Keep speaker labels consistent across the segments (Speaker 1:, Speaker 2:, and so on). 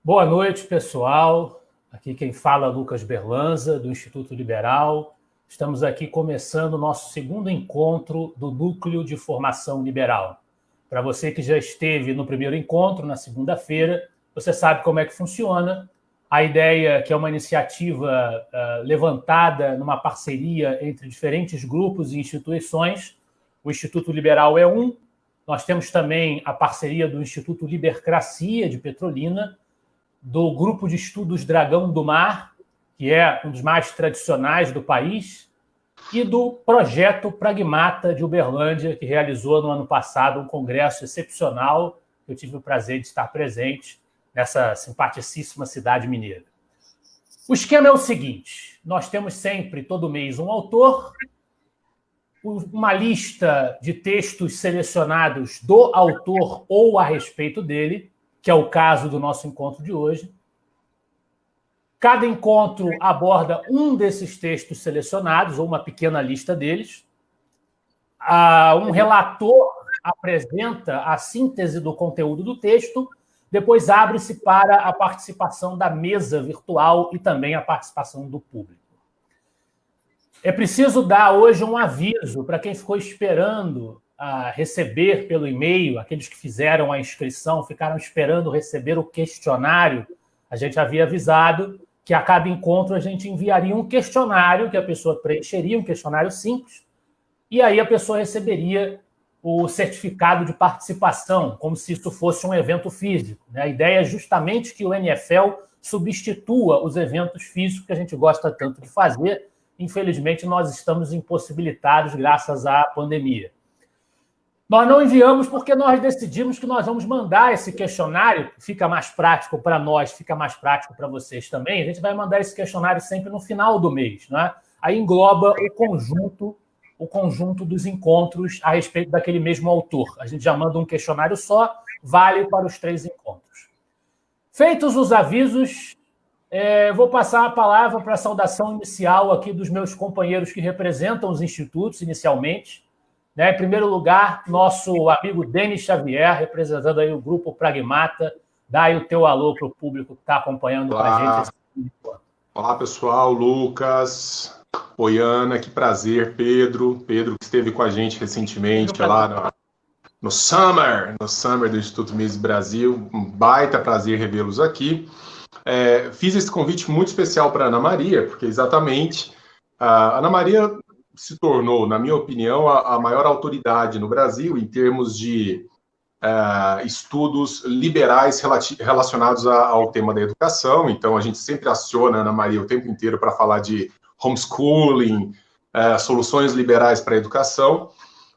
Speaker 1: Boa noite, pessoal. Aqui quem fala é Lucas Berlanza, do Instituto Liberal. Estamos aqui começando o nosso segundo encontro do Núcleo de Formação Liberal. Para você que já esteve no primeiro encontro, na segunda-feira, você sabe como é que funciona. A ideia, que é uma iniciativa levantada numa parceria entre diferentes grupos e instituições. O Instituto Liberal é um. Nós temos também a parceria do Instituto Libercracia, de Petrolina, do Grupo de Estudos Dragão do Mar, que é um dos mais tradicionais do país, e do Projeto Pragmata de Uberlândia, que realizou no ano passado um congresso excepcional. Eu tive o prazer de estar presente nessa simpaticíssima cidade mineira. O esquema é o seguinte: nós temos sempre, todo mês, um autor, uma lista de textos selecionados do autor ou a respeito dele, que é o caso do nosso encontro de hoje. Cada encontro aborda um desses textos selecionados, ou uma pequena lista deles. Um relator apresenta a síntese do conteúdo do texto, depois abre-se para a participação da mesa virtual e também a participação do público. É preciso dar hoje um aviso para quem ficou esperando receber pelo e-mail, aqueles que fizeram a inscrição, ficaram esperando receber o questionário. A gente havia avisado que a cada encontro a gente enviaria um questionário que a pessoa preencheria, um questionário simples, e aí a pessoa receberia o certificado de participação, como se isso fosse um evento físico. A ideia é justamente que o NFL substitua os eventos físicos que a gente gosta tanto de fazer. Infelizmente, nós estamos impossibilitados graças à pandemia. Nós não enviamos porque nós decidimos que nós vamos mandar esse questionário, fica mais prático para nós, fica mais prático para vocês também. A gente vai mandar esse questionário sempre no final do mês, né? Aí engloba o conjunto dos encontros a respeito daquele mesmo autor. A gente já manda um questionário só, vale para os 3 encontros. Feitos os avisos, vou passar a palavra para a saudação inicial aqui dos meus companheiros que representam os institutos inicialmente. Em primeiro lugar, nosso amigo Denis Xavier, representando aí o Grupo Pragmata. Dá aí o teu alô para o público que está acompanhando com a gente.
Speaker 2: Olá, pessoal. Lucas, Oiana, que prazer. Pedro que esteve com a gente recentemente lá no Summer do Instituto Mises Brasil. Um baita prazer revê-los aqui. Fiz esse convite muito especial para a Ana Maria, porque exatamente a Ana Maria se tornou, na minha opinião, a maior autoridade no Brasil em termos de estudos liberais relacionados ao tema da educação. Então, a gente sempre aciona a Ana Maria o tempo inteiro para falar de homeschooling, soluções liberais para a educação,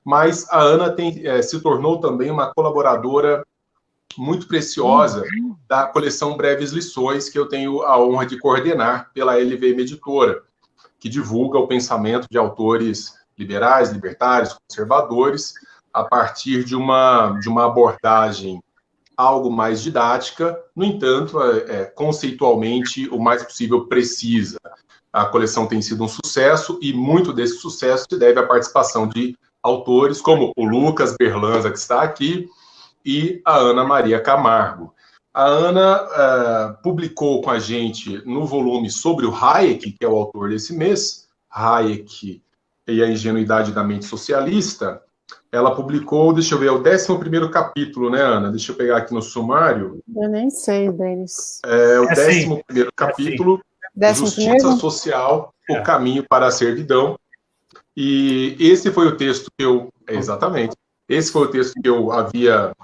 Speaker 2: mas a Ana se tornou também uma colaboradora muito preciosa da coleção Breves Lições, que eu tenho a honra de coordenar pela LVM Editora, que divulga o pensamento de autores liberais, libertários, conservadores, a partir de uma abordagem algo mais didática, no entanto, conceitualmente, o mais possível precisa. A coleção tem sido um sucesso, e muito desse sucesso se deve à participação de autores como o Lucas Berlanza, que está aqui, e a Ana Maria Camargo. A Ana publicou com a gente no volume sobre o Hayek, que é o autor desse mês, Hayek e a Ingenuidade da Mente Socialista. Ela publicou, deixa eu ver, o 11º capítulo, né, Ana? Deixa eu pegar aqui no sumário.
Speaker 3: Eu nem sei deles.
Speaker 2: O 11º capítulo, Justiça Social, o Caminho para a Servidão. E esse foi o texto que eu... Exatamente. Esse foi o texto que eu havia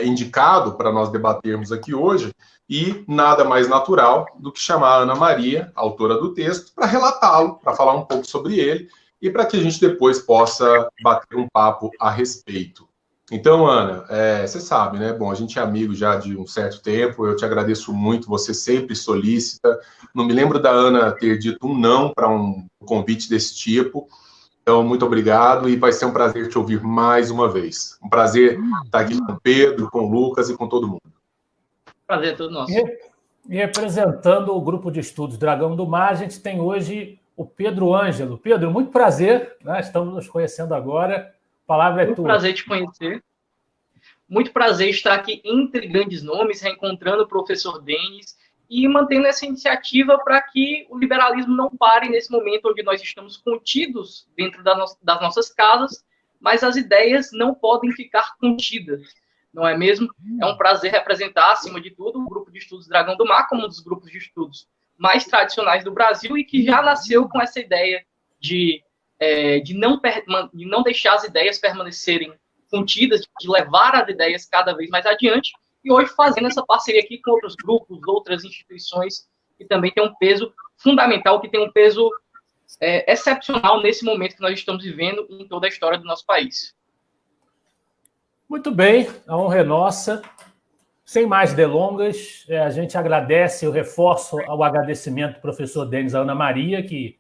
Speaker 2: indicado para nós debatermos aqui hoje, e nada mais natural do que chamar a Ana Maria, autora do texto, para relatá-lo, para falar um pouco sobre ele, e para que a gente depois possa bater um papo a respeito. Então, Ana, você sabe, né? Bom, a gente é amigo já de um certo tempo, eu te agradeço muito, você sempre solícita. Não me lembro da Ana ter dito um não para um convite desse tipo. Então, muito obrigado, e vai ser um prazer te ouvir mais uma vez. Um prazer estar aqui com o Pedro, com o Lucas e com todo mundo.
Speaker 4: Prazer é todo nosso.
Speaker 1: E representando o Grupo de Estudos Dragão do Mar, a gente tem hoje o Pedro Ângelo. Pedro, muito prazer, né? Estamos nos conhecendo agora. A palavra é tua.
Speaker 4: Muito prazer te conhecer. Muito prazer estar aqui entre grandes nomes, reencontrando o professor Denis e mantendo essa iniciativa para que o liberalismo não pare nesse momento onde nós estamos contidos dentro das nossas casas, mas as ideias não podem ficar contidas, não é mesmo? É um prazer representar, acima de tudo, o Grupo de Estudos Dragão do Mar como um dos grupos de estudos mais tradicionais do Brasil e que já nasceu com essa ideia de não deixar as ideias permanecerem contidas, de levar as ideias cada vez mais adiante, e hoje fazendo essa parceria aqui com outros grupos, outras instituições, que também tem um peso fundamental, que tem um peso excepcional nesse momento que nós estamos vivendo em toda a história do nosso país.
Speaker 1: Muito bem, a honra é nossa. Sem mais delongas, a gente agradece, eu reforço o agradecimento do professor Denis a Ana Maria, que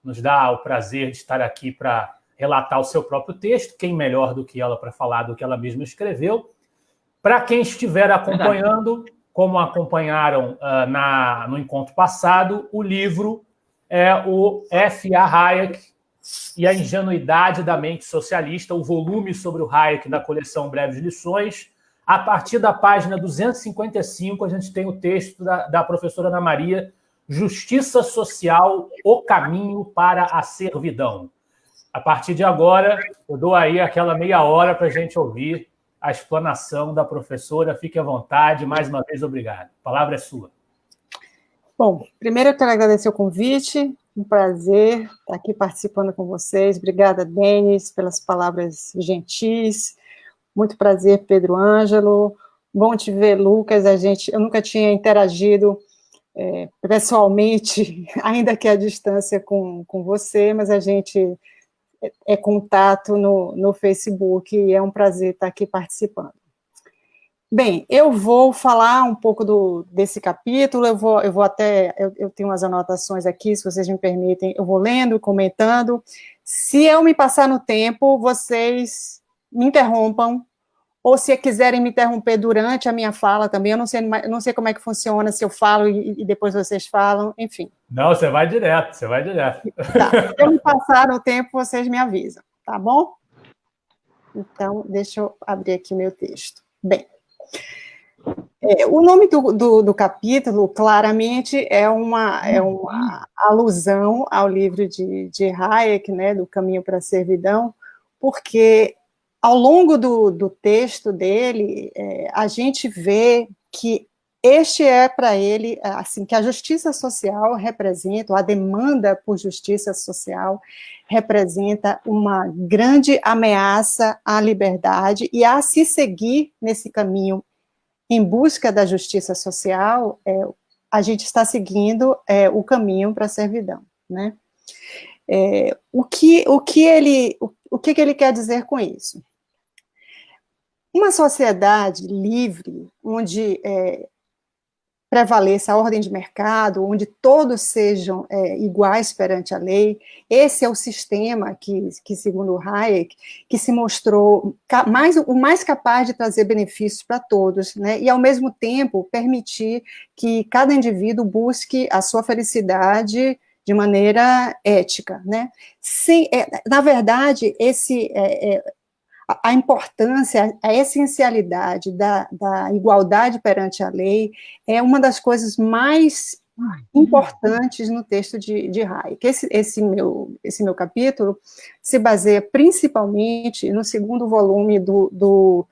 Speaker 1: nos dá o prazer de estar aqui para relatar o seu próprio texto, quem melhor do que ela para falar do que ela mesma escreveu. Para quem estiver acompanhando, como acompanharam no encontro passado, o livro é o F.A. Hayek e a Ingenuidade da Mente Socialista, o volume sobre o Hayek da coleção Breves Lições. A partir da página 255, a gente tem o texto da professora Ana Maria, Justiça Social, o caminho para a servidão. A partir de agora, eu dou aí aquela meia hora para a gente ouvir a explanação da professora. Fique à vontade. Mais uma vez, obrigado. A palavra é sua.
Speaker 3: Bom, primeiro eu quero agradecer o convite. Um prazer estar aqui participando com vocês. Obrigada, Denis, pelas palavras gentis. Muito prazer, Pedro Ângelo. Bom te ver, Lucas. Eu nunca tinha interagido pessoalmente, ainda que à distância com você, mas a gente contato no Facebook e é um prazer estar aqui participando. Bem, eu vou falar um pouco desse capítulo, eu tenho umas anotações aqui, se vocês me permitem, eu vou lendo, comentando. Se eu me passar no tempo, vocês me interrompam, ou se quiserem me interromper durante a minha fala também, eu não sei como é que funciona, se eu falo e depois vocês falam, enfim.
Speaker 1: Não, você vai direto.
Speaker 3: Tá, se eu me passar no tempo, vocês me avisam, tá bom? Então, deixa eu abrir aqui meu texto. Bem, o nome do capítulo, claramente, é uma alusão ao livro de Hayek, né, do Caminho para a Servidão, porque ao longo do texto dele, a gente vê que este é para ele, assim, que a justiça social representa, a demanda por justiça social representa uma grande ameaça à liberdade e a se seguir nesse caminho em busca da justiça social, a gente está seguindo o caminho para a servidão, né? O que ele quer dizer com isso? Uma sociedade livre, onde prevaleça a ordem de mercado, onde todos sejam iguais perante a lei, esse é o sistema que segundo Hayek, que se mostrou o mais capaz de trazer benefícios para todos, né, e ao mesmo tempo permitir que cada indivíduo busque a sua felicidade de maneira ética, né. Na verdade, a importância, a essencialidade da igualdade perante a lei é uma das coisas mais importantes no texto de Hayek. Esse meu capítulo se baseia principalmente no segundo volume do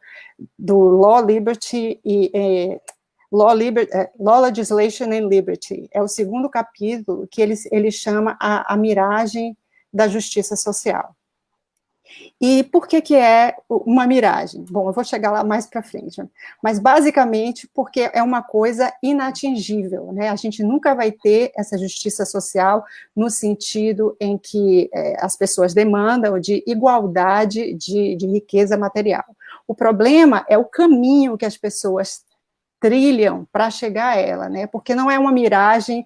Speaker 3: Law, Liberty e Law, Legislation and Liberty. É o segundo capítulo que ele chama a miragem da justiça social. E por que é uma miragem? Bom, eu vou chegar lá mais para frente, mas basicamente porque é uma coisa inatingível, né? A gente nunca vai ter essa justiça social no sentido em que as pessoas demandam de igualdade de riqueza material. O problema é o caminho que as pessoas trilham para chegar a ela, né? Porque não é uma miragem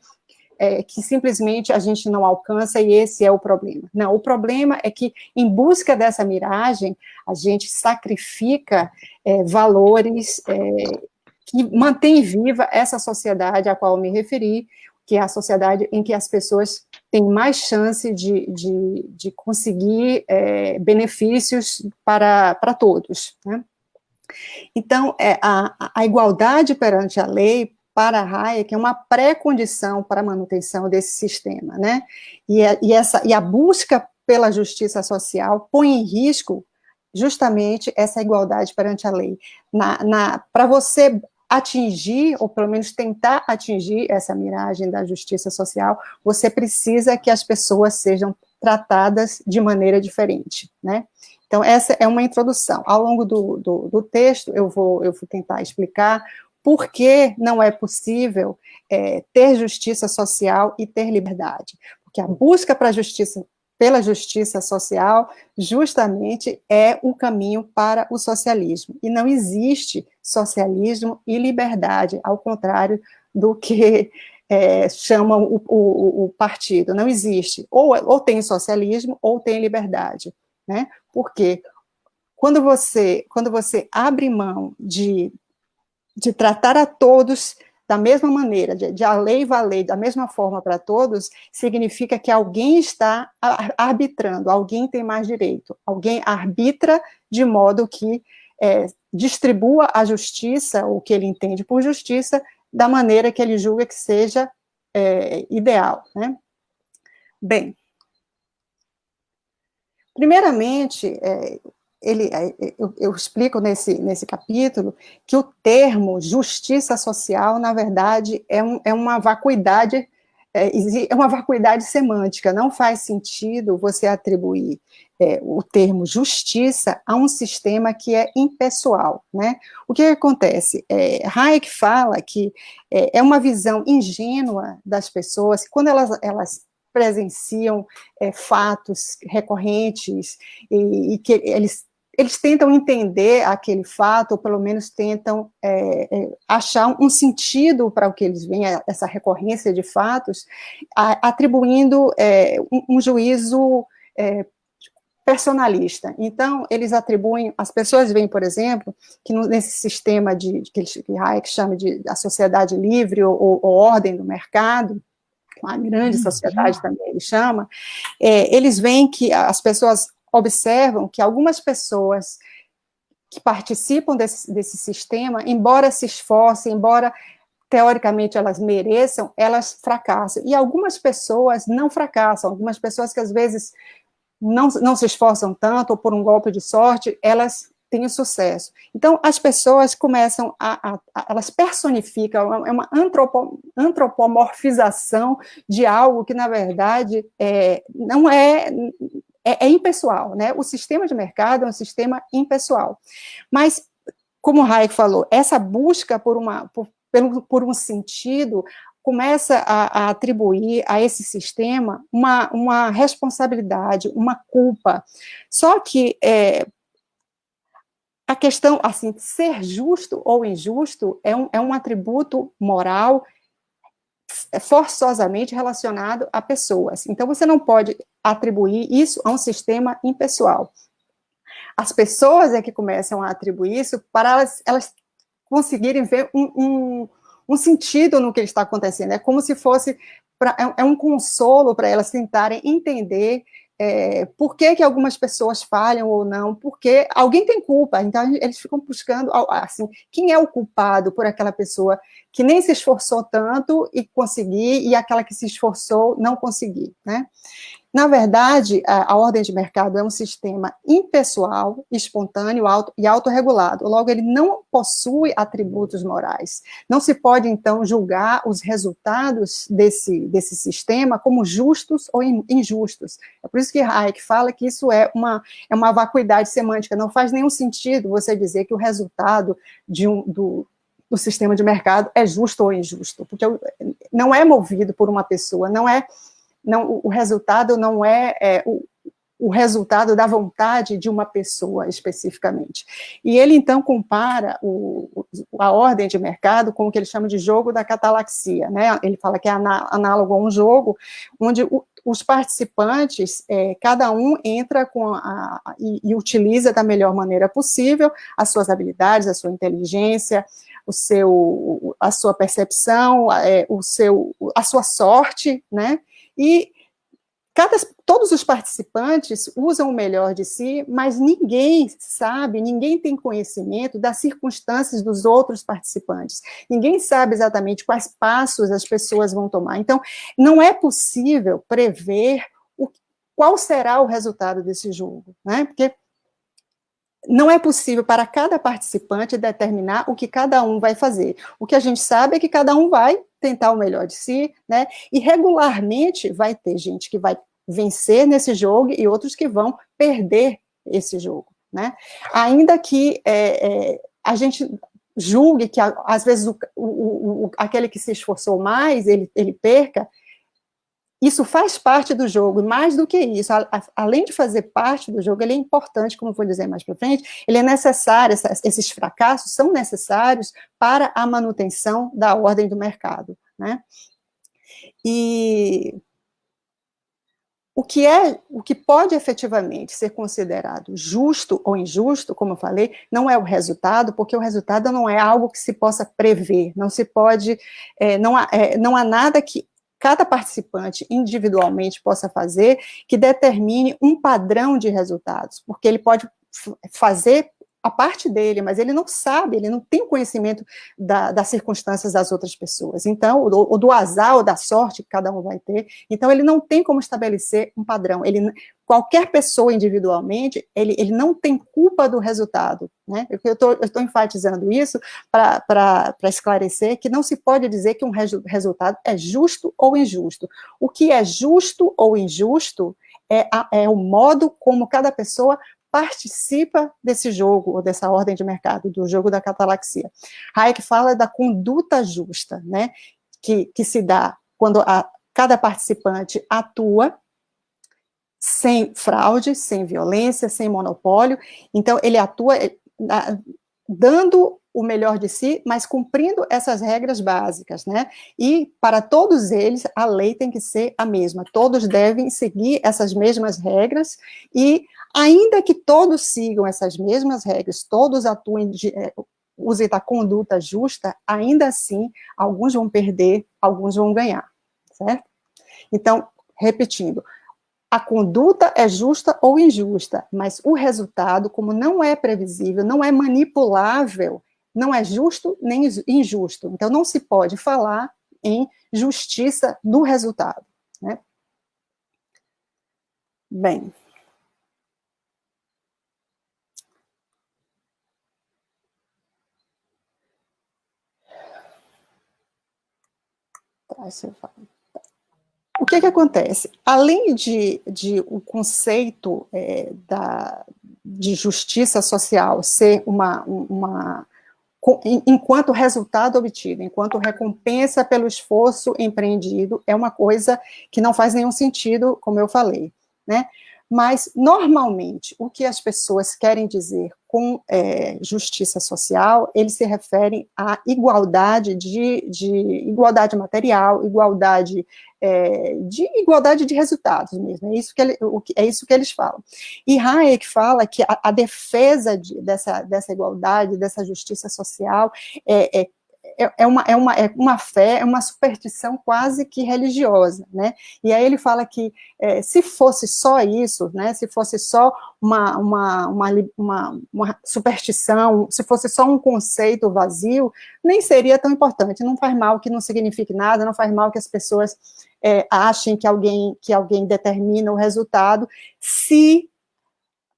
Speaker 3: que simplesmente a gente não alcança e esse é o problema. Não, o problema é que, em busca dessa miragem, a gente sacrifica valores que mantêm viva essa sociedade a qual eu me referi, que é a sociedade em que as pessoas têm mais chance de conseguir benefícios para todos, né? Então, a igualdade perante a lei, para Hayek, é uma pré-condição para a manutenção desse sistema, né? E a busca pela justiça social põe em risco justamente essa igualdade perante a lei. Para você atingir, ou pelo menos tentar atingir essa miragem da justiça social, você precisa que as pessoas sejam tratadas de maneira diferente, né? Então, essa é uma introdução. Ao longo do texto, eu vou tentar explicar por que não é possível ter justiça social e ter liberdade. Porque a busca pela justiça social, justamente é o caminho para o socialismo. E não existe socialismo e liberdade, ao contrário do que chamam o partido. Não existe. Ou tem socialismo, ou tem liberdade, né? Porque quando você abre mão de tratar a todos da mesma maneira, de a lei valer da mesma forma para todos, significa que alguém está arbitrando, alguém tem mais direito, alguém arbitra de modo que distribua a justiça, o que ele entende por justiça, da maneira que ele julga que seja ideal, né? Bem, primeiramente, eu explico nesse capítulo que o termo justiça social, na verdade, é uma vacuidade, é uma vacuidade semântica. Não faz sentido você atribuir o termo justiça a um sistema que é impessoal, né? O que acontece? Hayek fala que é uma visão ingênua das pessoas, quando elas presenciam fatos recorrentes e que eles tentam entender aquele fato, ou pelo menos tentam achar um sentido para o que eles veem, essa recorrência de fatos, atribuindo um juízo personalista. Então, eles atribuem, as pessoas veem, por exemplo, que nesse sistema que Hayek chama de a sociedade livre ou ordem do mercado, uma grande sociedade também ele chama, eles veem que as pessoas observam que algumas pessoas que participam desse sistema, embora se esforcem, embora teoricamente elas mereçam, elas fracassam. E algumas pessoas não fracassam, algumas pessoas que às vezes não se esforçam tanto, ou por um golpe de sorte, elas têm sucesso. Então, as pessoas começam elas personificam, é uma antropomorfização de algo que, na verdade, não é impessoal, né? O sistema de mercado é um sistema impessoal. Mas, como o Hayek falou, essa busca por um sentido começa a atribuir a esse sistema uma responsabilidade, uma culpa. Só que a questão, assim, ser justo ou injusto é um atributo moral forçosamente relacionado a pessoas. Então, você não pode atribuir isso a um sistema impessoal. As pessoas é que começam a atribuir isso para elas conseguirem ver um sentido no que está acontecendo. É como se fosse um consolo para elas tentarem entender por que algumas pessoas falham ou não, porque alguém tem culpa, então eles ficam buscando, assim, quem é o culpado por aquela pessoa que nem se esforçou tanto e conseguir, e aquela que se esforçou não conseguir, né? Na verdade, a ordem de mercado é um sistema impessoal, espontâneo e autorregulado. Logo, ele não possui atributos morais. Não se pode, então, julgar os resultados desse sistema como justos ou injustos. É por isso que Hayek fala que isso é uma vacuidade semântica. Não faz nenhum sentido você dizer que o resultado do sistema de mercado é justo ou injusto, porque não é movido por uma pessoa, o resultado não é o resultado da vontade de uma pessoa especificamente. E ele, então, compara a ordem de mercado com o que ele chama de jogo da catalaxia, né? Ele fala que é análogo a um jogo onde os participantes, cada um entra e utiliza da melhor maneira possível as suas habilidades, a sua inteligência, a sua percepção, a sua sorte, né? E todos os participantes usam o melhor de si, mas ninguém sabe, ninguém tem conhecimento das circunstâncias dos outros participantes. Ninguém sabe exatamente quais passos as pessoas vão tomar. Então, não é possível prever qual será o resultado desse jogo, né? Porque não é possível para cada participante determinar o que cada um vai fazer. O que a gente sabe é que cada um vai tentar o melhor de si, né? E regularmente vai ter gente que vai vencer nesse jogo e outros que vão perder esse jogo, né? Ainda que a gente julgue que às vezes aquele que se esforçou mais, ele perca. Isso faz parte do jogo, e mais do que isso, além de fazer parte do jogo, ele é importante, como eu vou dizer mais para frente, ele é necessário, esses fracassos são necessários para a manutenção da ordem do mercado, né? E o que pode efetivamente ser considerado justo ou injusto, como eu falei, não é o resultado, porque o resultado não é algo que se possa prever, não se pode, não há nada que cada participante individualmente possa fazer que determine um padrão de resultados, porque ele pode fazer a parte dele, mas ele não sabe, ele não tem conhecimento das circunstâncias das outras pessoas, então, ou do azar ou da sorte que cada um vai ter, então ele não tem como estabelecer um padrão, qualquer pessoa individualmente, ele não tem culpa do resultado, né? Eu estou enfatizando isso para esclarecer que não se pode dizer que um resultado é justo ou injusto. O que é justo ou injusto é o modo como cada pessoa participa desse jogo, ou dessa ordem de mercado, do jogo da catalaxia. Hayek fala da conduta justa, né? Que se dá quando cada participante atua sem fraude, sem violência, sem monopólio. Então, ele atua dando o melhor de si, mas cumprindo essas regras básicas, né? E para todos eles, a lei tem que ser a mesma. Todos devem seguir essas mesmas regras e, ainda que todos sigam essas mesmas regras, todos atuem, usem da conduta justa, ainda assim, alguns vão perder, alguns vão ganhar, certo? Então, repetindo, a conduta é justa ou injusta, mas o resultado, como não é previsível, não é manipulável, não é justo nem injusto. Então, não se pode falar em justiça do resultado, né? Bem. O que acontece? Além de o conceito de justiça social ser enquanto resultado obtido, enquanto recompensa pelo esforço empreendido, é uma coisa que não faz nenhum sentido, como eu falei, né? Mas, normalmente, o que as pessoas querem dizer com justiça social, eles se referem à igualdade igualdade material, igualdade de resultados mesmo, é isso que eles falam. E Hayek fala que a defesa dessa igualdade, dessa justiça social, é uma fé, é uma superstição quase que religiosa, né? E aí ele fala que se fosse só isso, né? Se fosse só uma superstição, se fosse só um conceito vazio, nem seria tão importante. Não faz mal que não signifique nada, não faz mal que as pessoas achem que alguém determina o resultado, se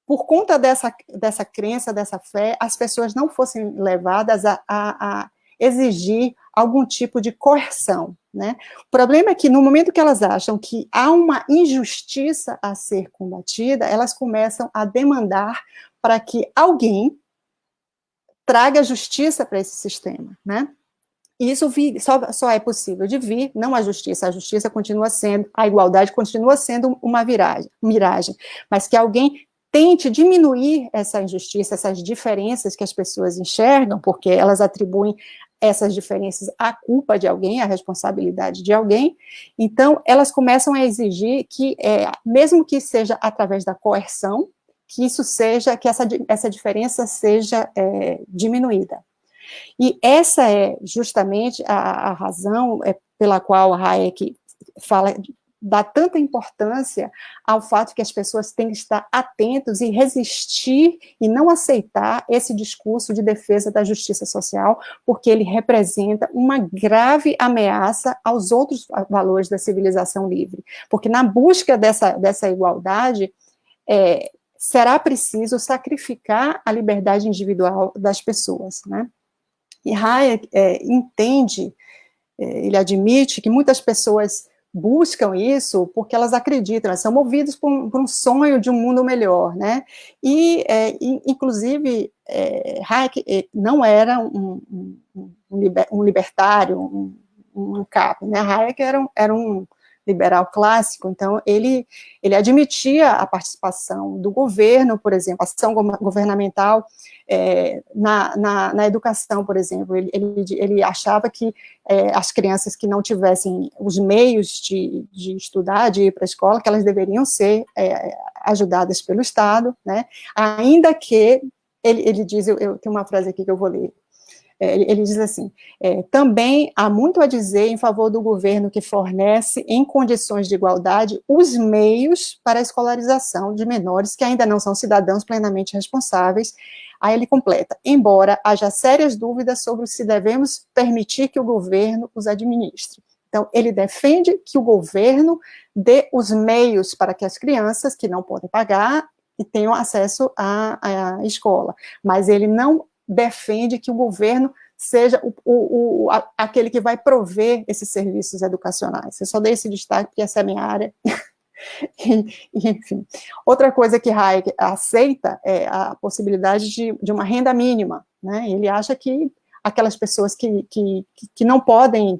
Speaker 3: por conta dessa crença, dessa fé, as pessoas não fossem levadas a exigir algum tipo de coerção, né? O problema é que no momento que elas acham que há uma injustiça a ser combatida, elas começam a demandar para que alguém traga justiça para esse sistema, né? E isso só é possível de vir, não a justiça continua sendo, a igualdade continua sendo uma miragem, mas que alguém tente diminuir essa injustiça, essas diferenças que as pessoas enxergam, porque elas atribuem essas diferenças à culpa de alguém, à responsabilidade de alguém, então elas começam a exigir que, mesmo que seja através da coerção, que essa diferença seja diminuída. E essa é justamente a razão pela qual Hayek fala dá tanta importância ao fato que as pessoas têm que estar atentos e resistir e não aceitar esse discurso de defesa da justiça social, porque ele representa uma grave ameaça aos outros valores da civilização livre. Porque na busca dessa igualdade, será preciso sacrificar a liberdade individual das pessoas, né? E Hayek entende, ele admite que muitas pessoas buscam isso porque elas acreditam, elas são movidas por um sonho de um mundo melhor, né? Inclusive, Hayek não era um libertário, um cap, né? Hayek era um liberal clássico, então ele admitia a participação do governo, por exemplo, a ação governamental na educação, por exemplo. Ele achava que as crianças que não tivessem os meios de estudar, de ir para a escola, que elas deveriam ser ajudadas pelo Estado, né? Ainda que, ele diz, eu tenho uma frase aqui que eu vou ler, ele diz assim, também há muito a dizer em favor do governo que fornece, em condições de igualdade, os meios para a escolarização de menores que ainda não são cidadãos plenamente responsáveis. Aí ele completa, embora haja sérias dúvidas sobre se devemos permitir que o governo os administre. Então, ele defende que o governo dê os meios para que as crianças que não podem pagar e tenham acesso à escola, mas ele não defende que o governo seja aquele que vai prover esses serviços educacionais. Eu só dei esse destaque porque essa é a minha área. Enfim. Outra coisa que Hayek aceita é a possibilidade de uma renda mínima, né? Ele acha que aquelas pessoas que não podem,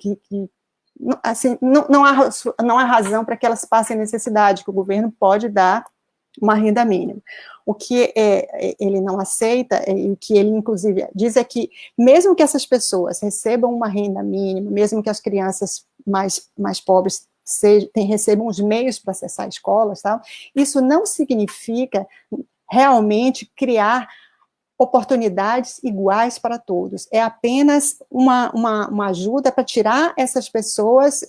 Speaker 3: assim, não há razão para que elas passem necessidade, que o governo pode dar uma renda mínima. O que ele não aceita, e o que ele, inclusive, diz é que, mesmo que essas pessoas recebam uma renda mínima, mesmo que as crianças mais pobres recebam os meios para acessar escolas, tal, isso não significa realmente criar oportunidades iguais para todos. É apenas uma ajuda para tirar essas pessoas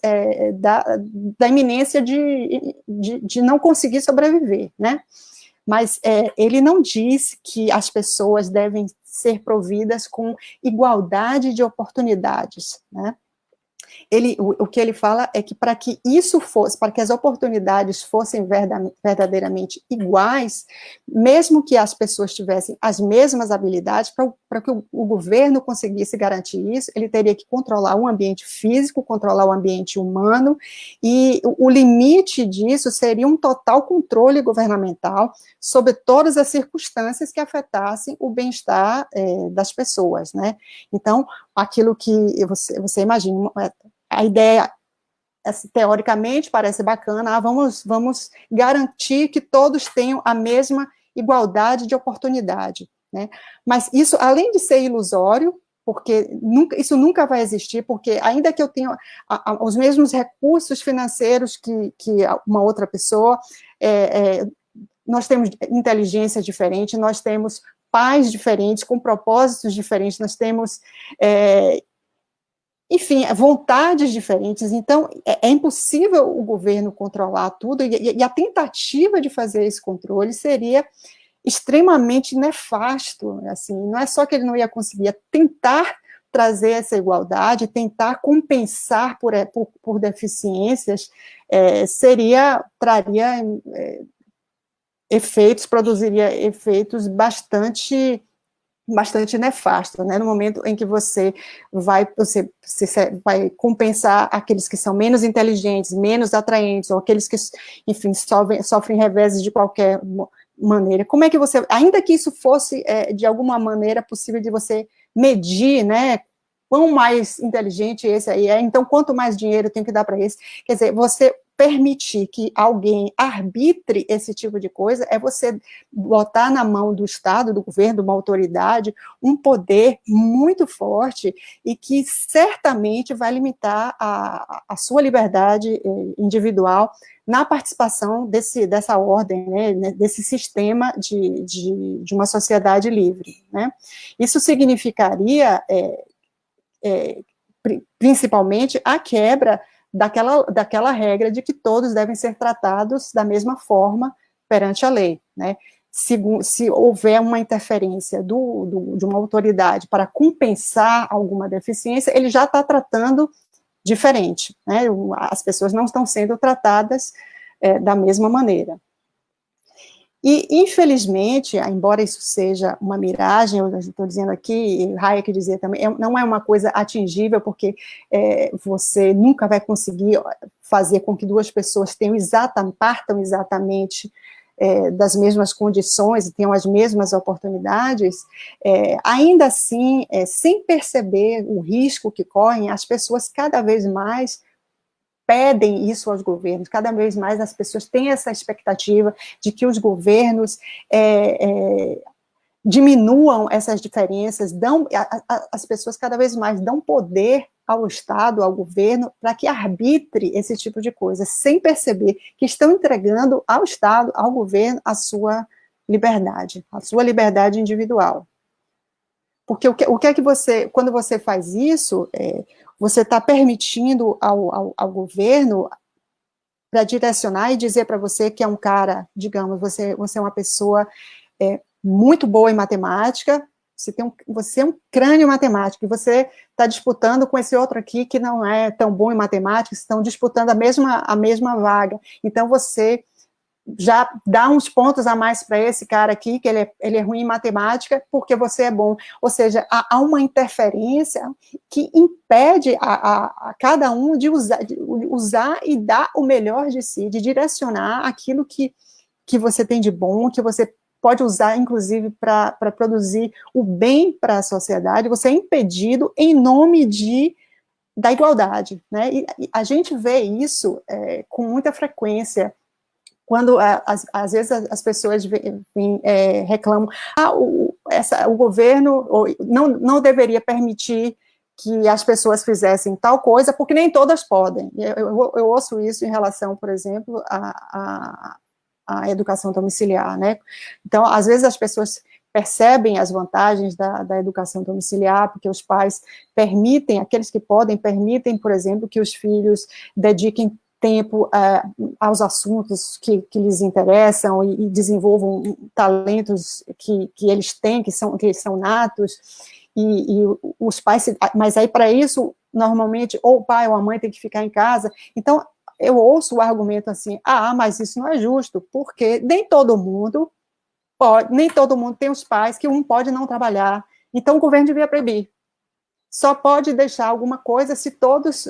Speaker 3: da iminência de não conseguir sobreviver, né? Mas ele não diz que as pessoas devem ser providas com igualdade de oportunidades, né? O que ele fala é que para que isso fosse, para que as oportunidades fossem verdadeiramente iguais, mesmo que as pessoas tivessem as mesmas habilidades, para que o governo conseguisse garantir isso, ele teria que controlar o ambiente físico, controlar o ambiente humano, e o limite disso seria um total controle governamental sobre todas as circunstâncias que afetassem o bem-estar das pessoas, né? Então, aquilo que você imagina, a ideia, teoricamente, parece bacana, vamos garantir que todos tenham a mesma igualdade de oportunidade, né? Mas isso, além de ser ilusório, porque isso nunca vai existir, porque ainda que eu tenha os mesmos recursos financeiros que uma outra pessoa, nós temos inteligência diferente, nós temos pais diferentes, com propósitos diferentes, nós temos enfim, vontades diferentes, então é impossível o governo controlar tudo, e a tentativa de fazer esse controle seria extremamente nefasto, assim, não é só que ele não ia conseguir, é tentar trazer essa igualdade, tentar compensar por deficiências, traria produziria efeitos bastante nefasto, né, no momento em que você vai compensar aqueles que são menos inteligentes, menos atraentes, ou aqueles que, enfim, sofrem reveses de qualquer maneira. Como é que você, ainda que isso fosse, de alguma maneira, possível de você medir, né, quão mais inteligente esse aí é, então quanto mais dinheiro eu tenho que dar para esse, quer dizer, você permitir que alguém arbitre esse tipo de coisa é você botar na mão do Estado, do governo, de uma autoridade, um poder muito forte e que certamente vai limitar a sua liberdade individual na participação dessa ordem, né, desse sistema de uma sociedade livre, né? Isso significaria, principalmente, a quebra daquela regra de que todos devem ser tratados da mesma forma perante a lei, né? Se houver uma interferência de uma autoridade para compensar alguma deficiência, ele já está tratando diferente, né? As pessoas não estão sendo tratadas da mesma maneira. E, infelizmente, embora isso seja uma miragem, eu estou dizendo aqui, Hayek dizia também, não é uma coisa atingível, porque você nunca vai conseguir fazer com que duas pessoas partam exatamente das mesmas condições e tenham as mesmas oportunidades, ainda assim, sem perceber o risco que correm, as pessoas cada vez mais pedem isso aos governos, cada vez mais as pessoas têm essa expectativa de que os governos diminuam essas diferenças, as pessoas cada vez mais dão poder ao Estado, ao governo, para que arbitre esse tipo de coisa, sem perceber que estão entregando ao Estado, ao governo, a sua liberdade individual. Porque o que é que você, quando você faz isso, você está permitindo ao governo para direcionar e dizer para você que é um cara, digamos, você é uma pessoa muito boa em matemática, você é um crânio matemático, e você está disputando com esse outro aqui que não é tão bom em matemática, estão disputando a mesma vaga. Então, você já dá uns pontos a mais para esse cara aqui, que ele é ruim em matemática, porque você é bom. Ou seja, há uma interferência que impede a cada um de usar e dar o melhor de si, de direcionar aquilo que você tem de bom, que você pode usar, inclusive, para produzir o bem para a sociedade. Você é impedido em nome da igualdade, né? E a gente vê isso com muita frequência, quando, às vezes, as pessoas reclamam, o governo não deveria permitir que as pessoas fizessem tal coisa, porque nem todas podem. Eu ouço isso em relação, por exemplo, à educação domiciliar, né? Então, às vezes, as pessoas percebem as vantagens da educação domiciliar, porque os pais permitem, aqueles que podem, permitem, por exemplo, que os filhos dediquem tempo aos assuntos que lhes interessam e desenvolvam talentos que eles têm, que são natos, e os pais, mas aí para isso, normalmente, ou o pai ou a mãe tem que ficar em casa. Então, eu ouço o argumento assim, mas isso não é justo, porque nem todo mundo tem os pais que um pode não trabalhar, então o governo devia proibir. Só pode deixar alguma coisa se todos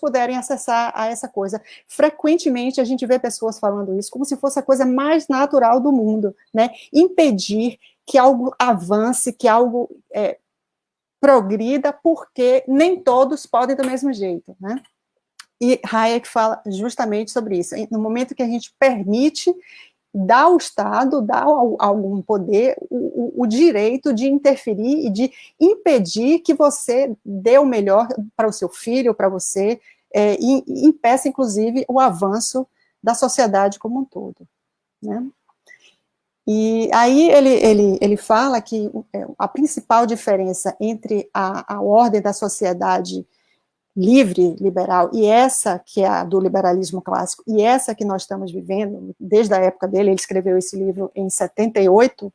Speaker 3: puderem acessar a essa coisa. Frequentemente a gente vê pessoas falando isso como se fosse a coisa mais natural do mundo, né? Impedir que algo avance, que algo progrida, porque nem todos podem do mesmo jeito, né? E Hayek fala justamente sobre isso. No momento que a gente permite, dá ao Estado, dá algum poder, o direito de interferir e de impedir que você dê o melhor para o seu filho, para você, e impeça, inclusive, o avanço da sociedade como um todo, né? E aí ele fala que a principal diferença entre a ordem da sociedade livre, liberal, e essa que é a do liberalismo clássico, e essa que nós estamos vivendo, desde a época dele, ele escreveu esse livro em 78,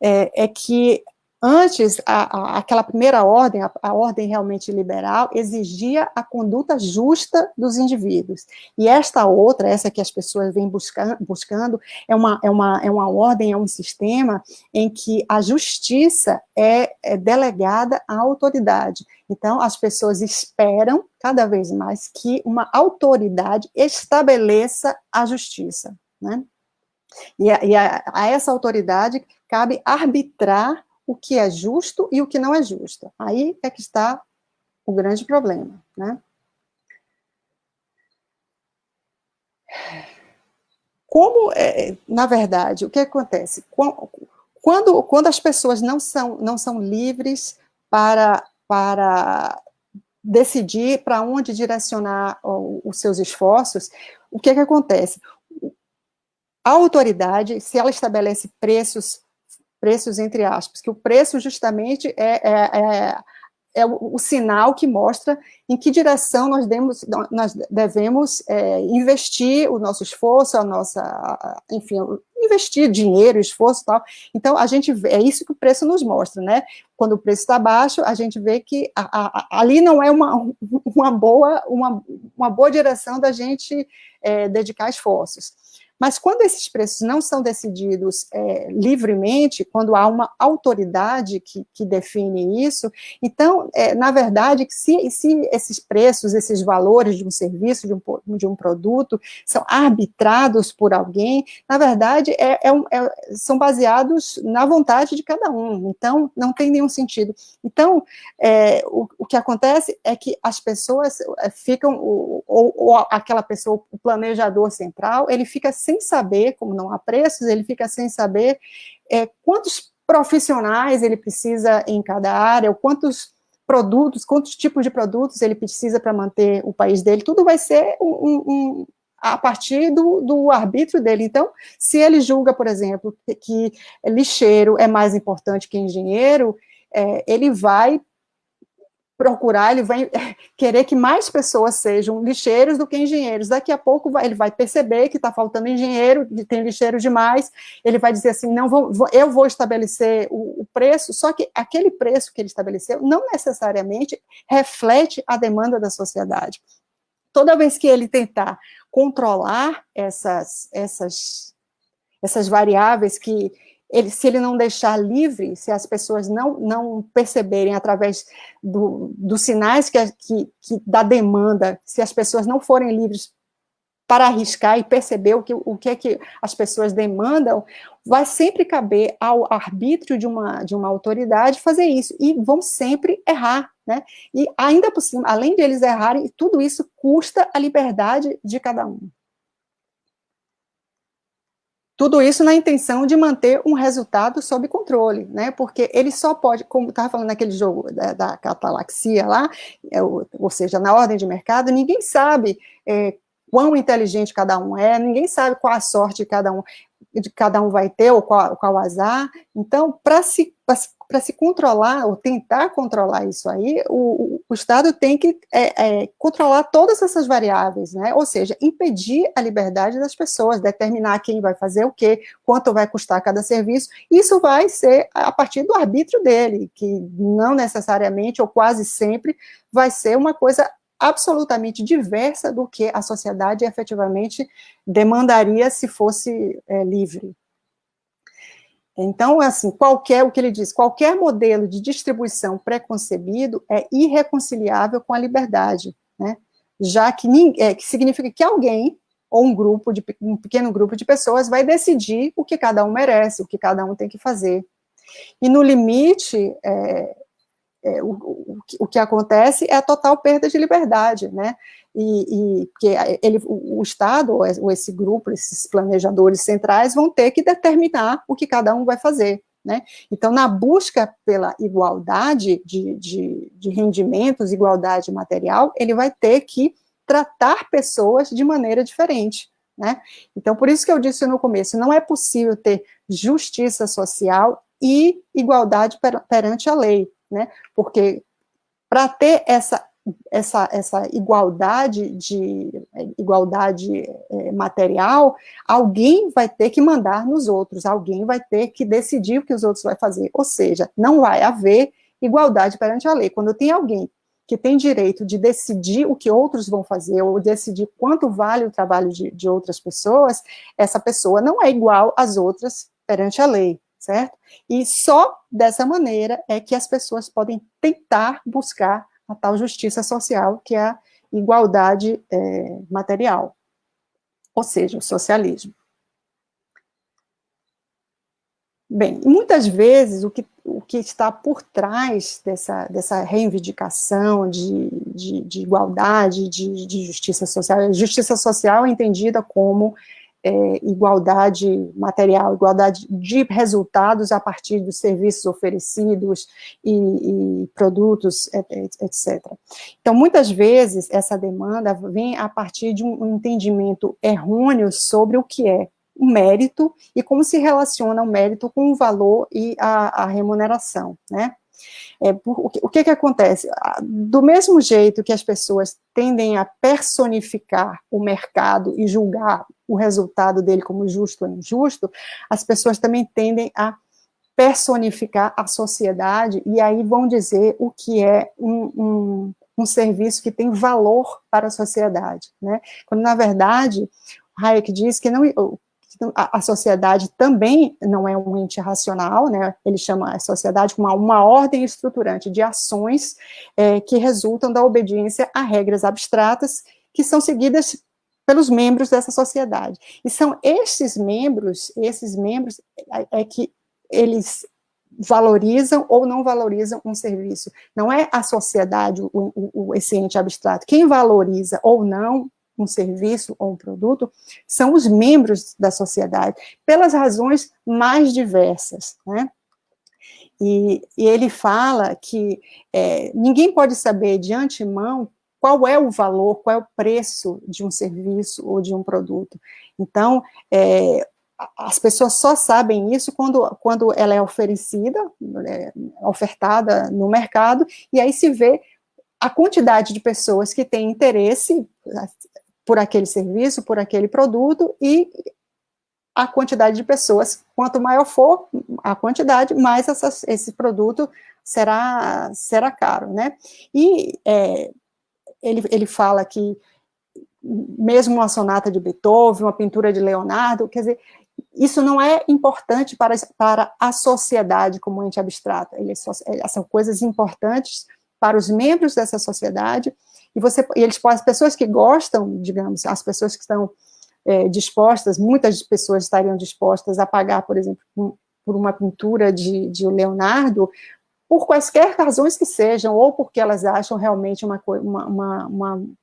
Speaker 3: é que antes, aquela primeira ordem, a ordem realmente liberal, exigia a conduta justa dos indivíduos, e esta outra, essa que as pessoas vêm buscando, é uma ordem, é um sistema em que a justiça é delegada à autoridade. Então, as pessoas esperam, cada vez mais, que uma autoridade estabeleça a justiça, né? E a essa autoridade cabe arbitrar o que é justo e o que não é justo. Aí é que está o grande problema, né? Na verdade, o que acontece? Quando as pessoas não são livres para decidir para onde direcionar os seus esforços, o que acontece? A autoridade, se ela estabelece preços entre aspas, que o preço justamente é o sinal que mostra em que direção nós devemos investir o nosso esforço, enfim, investir dinheiro, esforço e tal. Então, é isso que o preço nos mostra, né? Quando o preço está baixo, a gente vê que ali não é uma boa direção da gente dedicar esforços. Mas quando esses preços não são decididos livremente, quando há uma autoridade que define isso, então, na verdade, se esses preços, esses valores de um serviço, de um produto, são arbitrados por alguém, na verdade, são baseados na vontade de cada um, então, não tem nenhum sentido. Então, o que acontece é que as pessoas ficam, ou aquela pessoa, o planejador central, ele fica sem saber, como não há preços, ele fica sem saber quantos profissionais ele precisa em cada área, ou quantos tipos de produtos ele precisa para manter o país dele, tudo vai ser a partir do arbítrio dele. Então, se ele julga, por exemplo, que lixeiro é mais importante que engenheiro, ele vai procurar, ele vai querer que mais pessoas sejam lixeiros do que engenheiros. Daqui a pouco ele vai perceber que está faltando engenheiro, que tem lixeiro demais, ele vai dizer assim, não, eu vou estabelecer o preço, só que aquele preço que ele estabeleceu não necessariamente reflete a demanda da sociedade. Toda vez que ele tentar controlar essas variáveis que se ele não deixar livre, se as pessoas não perceberem através dos sinais da demanda, se as pessoas não forem livres para arriscar e perceber o que é que as pessoas demandam, vai sempre caber ao arbítrio de uma autoridade fazer isso, e vão sempre errar, né? E ainda por cima, além de eles errarem, tudo isso custa a liberdade de cada um. Tudo isso na intenção de manter um resultado sob controle, né? Porque ele só pode, como estava falando naquele jogo da catalaxia lá, ou seja, na ordem de mercado, ninguém sabe quão inteligente cada um é, ninguém sabe qual a sorte de cada um vai ter, ou qual azar. Então, para se controlar, ou tentar controlar isso aí, o Estado tem que controlar todas essas variáveis, né? Ou seja, impedir a liberdade das pessoas, determinar quem vai fazer o quê, quanto vai custar cada serviço. Isso vai ser a partir do arbítrio dele, que não necessariamente, ou quase sempre, vai ser uma coisa absolutamente diversa do que a sociedade efetivamente demandaria se fosse livre. Então, assim, o que ele diz, qualquer modelo de distribuição preconcebido é irreconciliável com a liberdade, né? Já que significa que alguém, ou um pequeno grupo de pessoas, vai decidir o que cada um merece, o que cada um tem que fazer. E, no limite, o que acontece é a total perda de liberdade, né? Porque o Estado, ou esse grupo, esses planejadores centrais, vão ter que determinar o que cada um vai fazer, né? Então, na busca pela igualdade de rendimentos, igualdade material, ele vai ter que tratar pessoas de maneira diferente, né? Então, por isso que eu disse no começo, não é possível ter justiça social e igualdade perante a lei, né? Porque para ter essa igualdade material, alguém vai ter que mandar nos outros, alguém vai ter que decidir o que os outros vão fazer, ou seja, não vai haver igualdade perante a lei. Quando tem alguém que tem direito de decidir o que outros vão fazer, ou decidir quanto vale o trabalho de outras pessoas, essa pessoa não é igual às outras perante a lei, certo? E só dessa maneira é que as pessoas podem tentar buscar a tal justiça social, que é a igualdade material, ou seja, o socialismo. Bem, muitas vezes o que está por trás dessa reivindicação de igualdade, de justiça social é entendida como igualdade material, igualdade de resultados a partir dos serviços oferecidos e produtos, etc. Então, muitas vezes, essa demanda vem a partir de um entendimento errôneo sobre o que é o mérito e como se relaciona o mérito com o valor e a remuneração, né? O que acontece? Do mesmo jeito que as pessoas tendem a personificar o mercado e julgar o resultado dele como justo ou injusto, as pessoas também tendem a personificar a sociedade, e aí vão dizer o que é um serviço que tem valor para a sociedade, né? Quando, na verdade, Hayek diz que a sociedade também não é um ente racional, né? Ele chama a sociedade como uma ordem estruturante de ações que resultam da obediência a regras abstratas que são seguidas pelos membros dessa sociedade. E são esses membros que eles valorizam ou não valorizam um serviço. Não é a sociedade, esse ente abstrato. Quem valoriza ou não um serviço ou um produto são os membros da sociedade, pelas razões mais diversas, né? E ele fala que ninguém pode saber de antemão qual é o valor, qual é o preço de um serviço ou de um produto. Então, as pessoas só sabem isso quando ela é oferecida, ofertada no mercado, e aí se vê a quantidade de pessoas que têm interesse por aquele serviço, por aquele produto, e a quantidade de pessoas, quanto maior for a quantidade, mais esse produto será caro, né? E ele fala que mesmo uma sonata de Beethoven, uma pintura de Leonardo, quer dizer, isso não é importante para a sociedade como ente abstrato, são coisas importantes para os membros dessa sociedade, as pessoas que gostam, digamos, as pessoas que estão dispostas, muitas pessoas estariam dispostas a pagar, por exemplo, por uma pintura de Leonardo, por quaisquer razões que sejam, ou porque elas acham realmente uma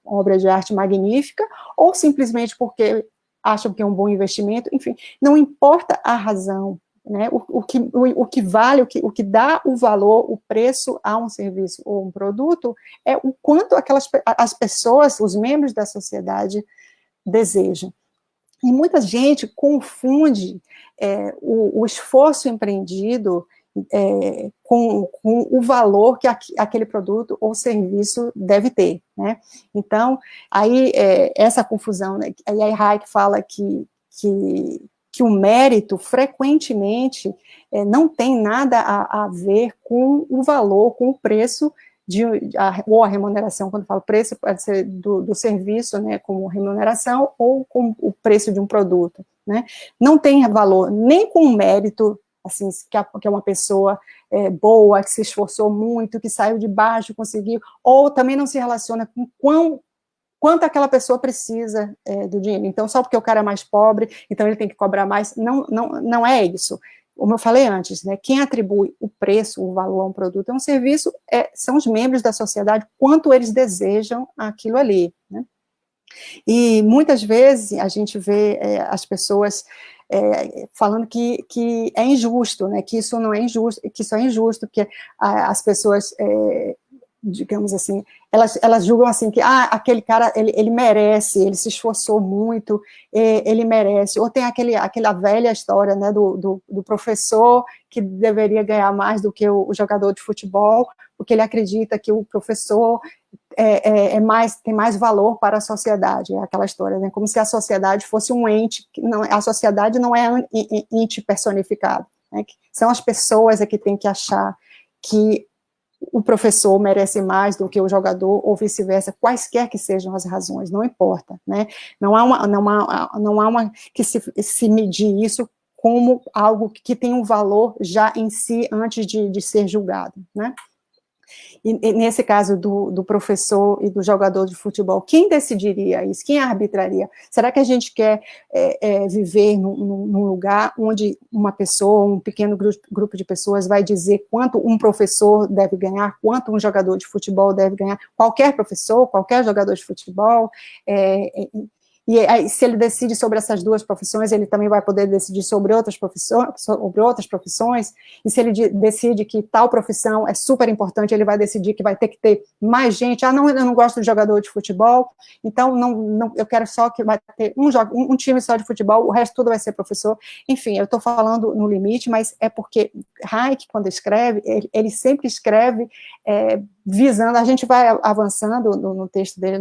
Speaker 3: obra de arte magnífica, ou simplesmente porque acham que é um bom investimento, enfim, não importa a razão, né? O que vale, o que dá o valor, o preço a um serviço ou um produto, é o quanto as pessoas, os membros da sociedade, desejam. E muita gente confunde o esforço empreendido com o valor que aquele produto ou serviço deve ter, né? Então, aí essa confusão, né? Aí Hayek fala que o mérito, frequentemente, não tem nada a ver com o valor, com o preço, ou a remuneração, quando falo preço, pode ser do serviço, né, como remuneração, ou com o preço de um produto, né? Não tem valor nem com o mérito, assim, que é uma pessoa boa, que se esforçou muito, que saiu de baixo, conseguiu, ou também não se relaciona com quanto aquela pessoa precisa do dinheiro. Então, só porque o cara é mais pobre, então ele tem que cobrar mais, não é isso. Como eu falei antes, né, quem atribui o preço, o valor a um produto, a um serviço, são os membros da sociedade, quanto eles desejam aquilo ali, né? E muitas vezes a gente vê as pessoas falando que é injusto, né, que isso não é injusto, que isso é injusto, que as pessoas, digamos assim, elas julgam assim que aquele cara, ele merece, ele se esforçou muito, ele merece, ou tem aquela velha história, né, do professor que deveria ganhar mais do que o jogador de futebol, porque ele acredita que o professor tem mais valor para a sociedade, aquela história, né, como se a sociedade fosse um ente, a sociedade não é um ente personificado, né, são as pessoas que têm que achar que o professor merece mais do que o jogador, ou vice-versa, quaisquer que sejam as razões, não importa, né, não há uma que se medir isso como algo que tem um valor já em si, antes de ser julgado, né. E nesse caso do professor e do jogador de futebol, quem decidiria isso? Quem arbitraria? Será que a gente quer viver num lugar onde uma pessoa, um pequeno grupo de pessoas vai dizer quanto um professor deve ganhar, quanto um jogador de futebol deve ganhar? Qualquer professor, qualquer jogador de futebol? E aí, se ele decide sobre essas duas profissões, ele também vai poder decidir sobre outras profissões, e se ele decide que tal profissão é super importante, ele vai decidir que vai ter que ter mais gente. Não, eu não gosto de jogador de futebol, então eu quero só que vai ter um time só de futebol, o resto tudo vai ser professor. Enfim, eu estou falando no limite, mas é porque Hayek, quando escreve, ele sempre escreve visando, a gente vai avançando no texto dele,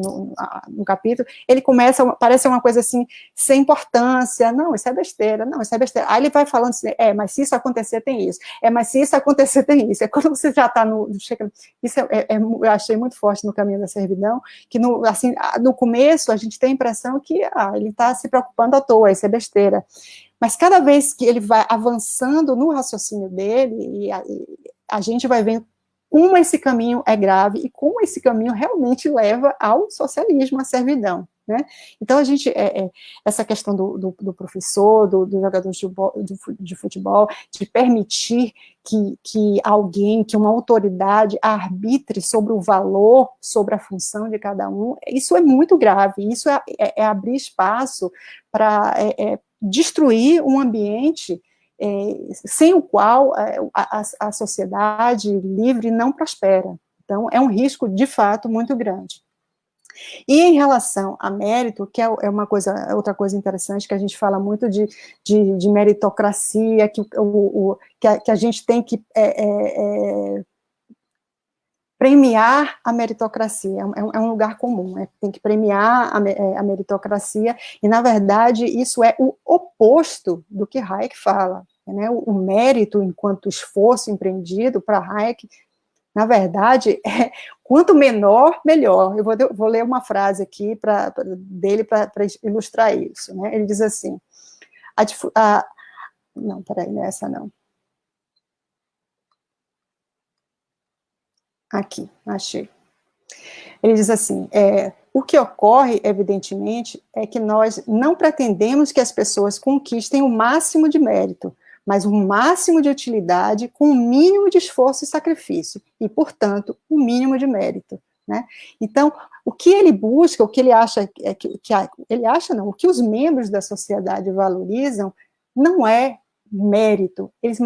Speaker 3: no capítulo, ele começa, parece uma coisa assim, sem importância, não, isso é besteira, não, isso é besteira. Aí ele vai falando assim, mas se isso acontecer, tem isso, mas se isso acontecer, tem isso. É quando você já está isso eu achei muito forte no Caminho da Servidão, que no começo a gente tem a impressão que ele está se preocupando à toa, isso é besteira. Mas cada vez que ele vai avançando no raciocínio dele, e a gente vai vendo como esse caminho é grave e como esse caminho realmente leva ao socialismo, à servidão, né? Então, essa questão do professor, do jogador de futebol, de permitir que alguém, que uma autoridade arbitre sobre o valor, sobre a função de cada um, isso é muito grave, isso é abrir espaço para destruir um ambiente sem o qual a sociedade livre não prospera. Então, é um risco, de fato, muito grande. E em relação a mérito, que é outra coisa interessante, que a gente fala muito de meritocracia, que a gente tem que premiar a meritocracia, é um lugar comum, tem que premiar a meritocracia, e, na verdade, isso é o oposto do que Hayek fala, né? O mérito, enquanto esforço empreendido, para Hayek, na verdade, quanto menor, melhor. Eu vou ler uma frase aqui dele para ilustrar isso, né? Ele diz assim, não, peraí, não é essa não. Aqui, achei. Ele diz assim, o que ocorre, evidentemente, é que nós não pretendemos que as pessoas conquistem o máximo de mérito, mas o máximo de utilidade com o mínimo de esforço e sacrifício, e, portanto, o mínimo de mérito, né? Então, o que ele busca, o que ele acha, o que os membros da sociedade valorizam, não é mérito, eles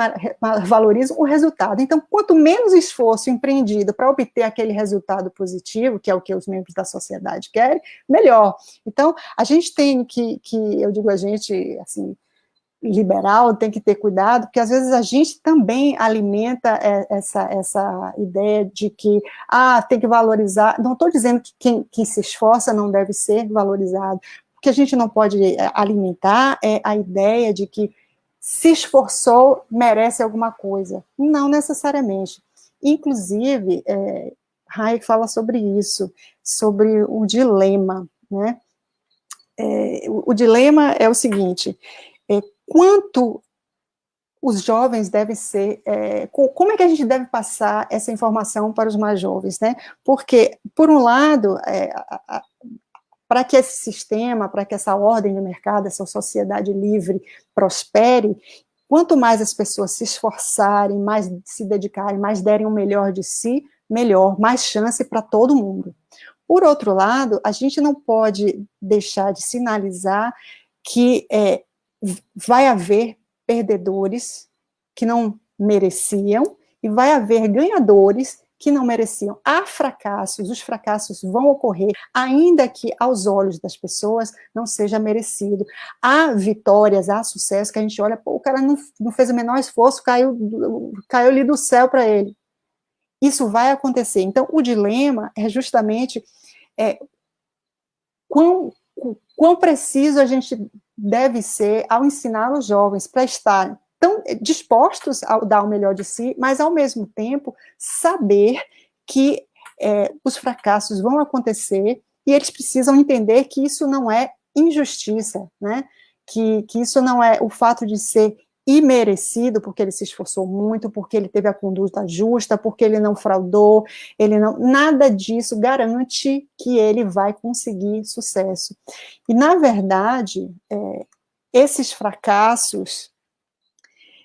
Speaker 3: valorizam o resultado. Então, quanto menos esforço empreendido para obter aquele resultado positivo, que é o que os membros da sociedade querem, melhor. Então, a gente tem eu digo a gente, assim, liberal, tem que ter cuidado, porque às vezes a gente também alimenta essa ideia de que, tem que valorizar, não estou dizendo que quem se esforça não deve ser valorizado, porque a gente não pode alimentar a ideia de que se esforçou, merece alguma coisa. Não necessariamente. Inclusive, Hayek fala sobre isso, sobre o dilema, né? O dilema é o seguinte, quanto os jovens devem ser, como é que a gente deve passar essa informação para os mais jovens, né? Porque, por um lado, para que esse sistema, para que essa ordem de mercado, essa sociedade livre prospere, quanto mais as pessoas se esforçarem, mais se dedicarem, mais derem o melhor de si, melhor, mais chance para todo mundo. Por outro lado, a gente não pode deixar de sinalizar que vai haver perdedores que não mereciam e vai haver ganhadores que não mereciam. Há fracassos, os fracassos vão ocorrer, ainda que aos olhos das pessoas não seja merecido. Há vitórias, há sucesso que a gente olha, o cara não fez o menor esforço, caiu ali do céu para ele. Isso vai acontecer. Então, o dilema é justamente quão preciso a gente deve ser ao ensinar os jovens para estarem tão dispostos a dar o melhor de si, mas, ao mesmo tempo, saber que os fracassos vão acontecer e eles precisam entender que isso não é injustiça, né? Que isso não é o fato de ser imerecido, porque ele se esforçou muito, porque ele teve a conduta justa, porque ele não fraudou, nada disso garante que ele vai conseguir sucesso. E, na verdade, esses fracassos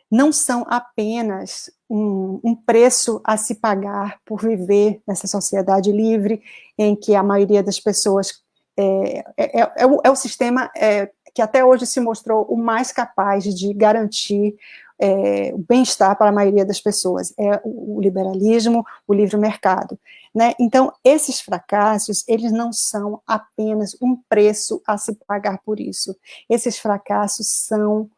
Speaker 3: não são apenas um preço a se pagar por viver nessa sociedade livre, em que a maioria das pessoas é o sistema que até hoje se mostrou o mais capaz de garantir o bem-estar para a maioria das pessoas, é o liberalismo, o livre mercado, né? Então, esses fracassos, eles não são apenas um preço a se pagar por isso, esses fracassos são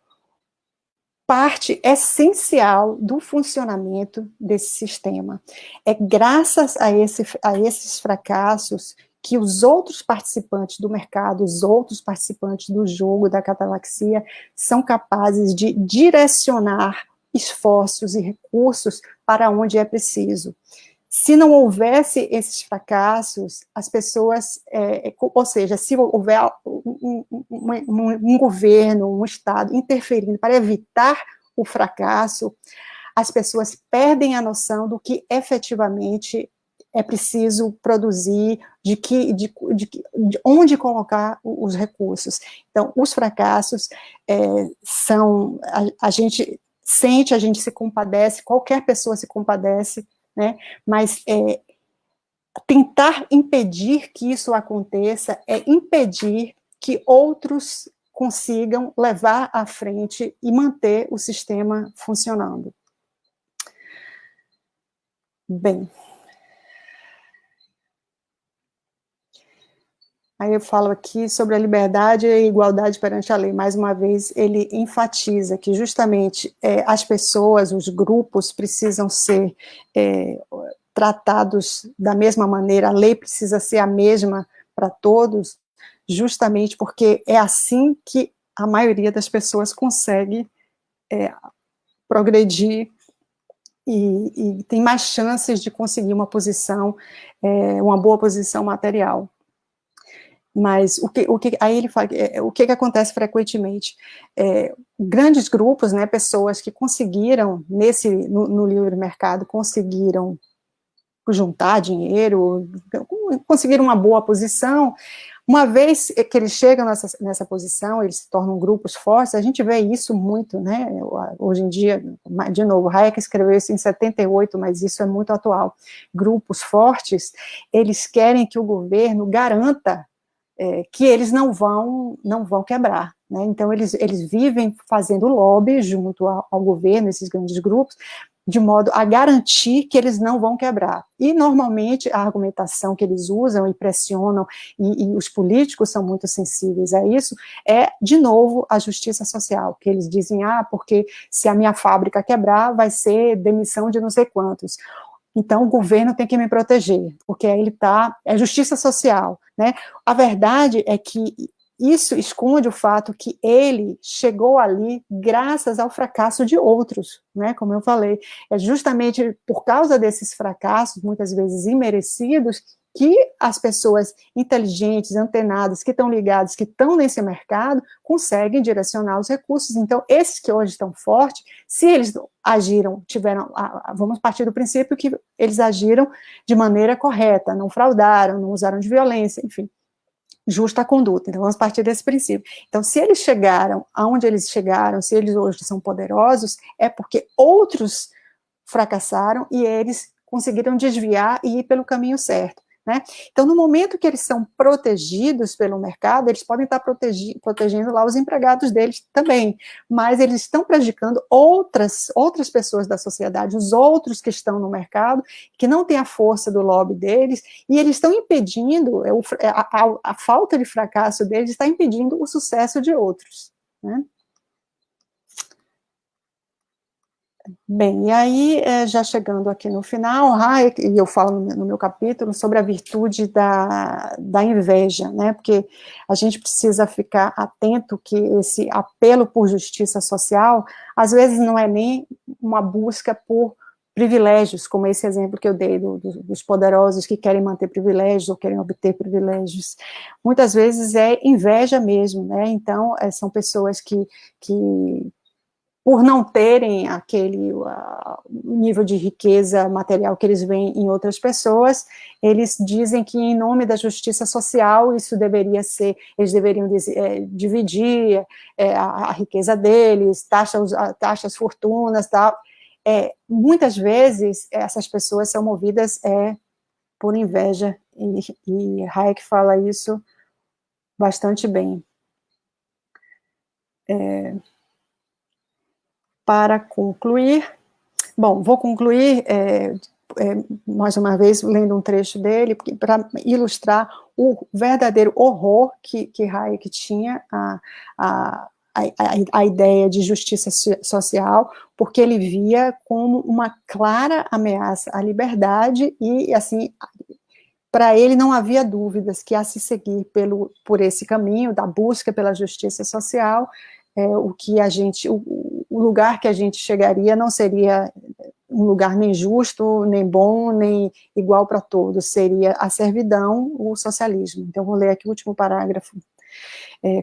Speaker 3: parte essencial do funcionamento desse sistema. É graças a esses fracassos que os outros participantes do mercado, os outros participantes do jogo da catalaxia, são capazes de direcionar esforços e recursos para onde é preciso. Se não houvesse esses fracassos, as pessoas, ou seja, se houver um governo, um Estado interferindo para evitar o fracasso, as pessoas perdem a noção do que efetivamente é preciso produzir, de onde colocar os recursos. Então, os fracassos são, a gente sente, a gente se compadece, qualquer pessoa se compadece, né? Mas tentar impedir que isso aconteça é impedir que outros consigam levar à frente e manter o sistema funcionando. Bem, aí eu falo aqui sobre a liberdade e a igualdade perante a lei. Mais uma vez, ele enfatiza que justamente as pessoas, os grupos precisam ser tratados da mesma maneira, a lei precisa ser a mesma para todos, justamente porque é assim que a maioria das pessoas consegue progredir e tem mais chances de conseguir uma posição, uma boa posição material. Mas aí ele fala, o que acontece frequentemente? Grandes grupos, né, pessoas que conseguiram, no livre mercado, conseguiram juntar dinheiro, conseguiram uma boa posição. Uma vez que eles chegam nessa posição, eles se tornam grupos fortes, a gente vê isso muito, né, hoje em dia, de novo, Hayek escreveu isso em 78, mas isso é muito atual. Grupos fortes, eles querem que o governo garanta que eles não vão quebrar, né? Então eles vivem fazendo lobby junto ao governo, esses grandes grupos, de modo a garantir que eles não vão quebrar. E normalmente a argumentação que eles usam e pressionam, e os políticos são muito sensíveis a isso, de novo, a justiça social, que eles dizem, porque se a minha fábrica quebrar, vai ser demissão de não sei quantos. Então, o governo tem que me proteger, porque aí é justiça social, né? A verdade é que isso esconde o fato que ele chegou ali graças ao fracasso de outros, né? Como eu falei, é justamente por causa desses fracassos, muitas vezes imerecidos, que as pessoas inteligentes, antenadas, que estão ligadas, que estão nesse mercado, conseguem direcionar os recursos. Então, esses que hoje estão fortes, se eles agiram, vamos partir do princípio que eles agiram de maneira correta, não fraudaram, não usaram de violência, enfim, justa conduta. Então, vamos partir desse princípio. Então, se eles chegaram aonde eles chegaram, se eles hoje são poderosos, é porque outros fracassaram e eles conseguiram desviar e ir pelo caminho certo. Né? Então, no momento que eles são protegidos pelo mercado, eles podem estar protegendo lá os empregados deles também, mas eles estão prejudicando outras pessoas da sociedade, os outros que estão no mercado, que não têm a força do lobby deles, e eles estão impedindo, a falta de fracasso deles está impedindo o sucesso de outros. Né? Bem, e aí, já chegando aqui no final, Hayek, e eu falo no meu capítulo sobre a virtude da inveja, né, porque a gente precisa ficar atento que esse apelo por justiça social, às vezes não é nem uma busca por privilégios, como esse exemplo que eu dei dos poderosos que querem manter privilégios ou querem obter privilégios. Muitas vezes é inveja mesmo, né, então são pessoas que por não terem aquele nível de riqueza material que eles veem em outras pessoas, eles dizem que em nome da justiça social isso deveria ser, eles deveriam dividir a riqueza deles, taxas fortunas, tal. Muitas vezes essas pessoas são movidas por inveja, e Hayek fala isso bastante bem. Para concluir, bom, vou concluir mais uma vez lendo um trecho dele, para ilustrar o verdadeiro horror que Hayek tinha a ideia de justiça social, porque ele via como uma clara ameaça à liberdade e, assim, para ele não havia dúvidas que a se seguir por esse caminho da busca pela justiça social, o lugar que a gente chegaria não seria um lugar nem justo, nem bom, nem igual para todos, seria a servidão, o socialismo. Então, vou ler aqui o último parágrafo.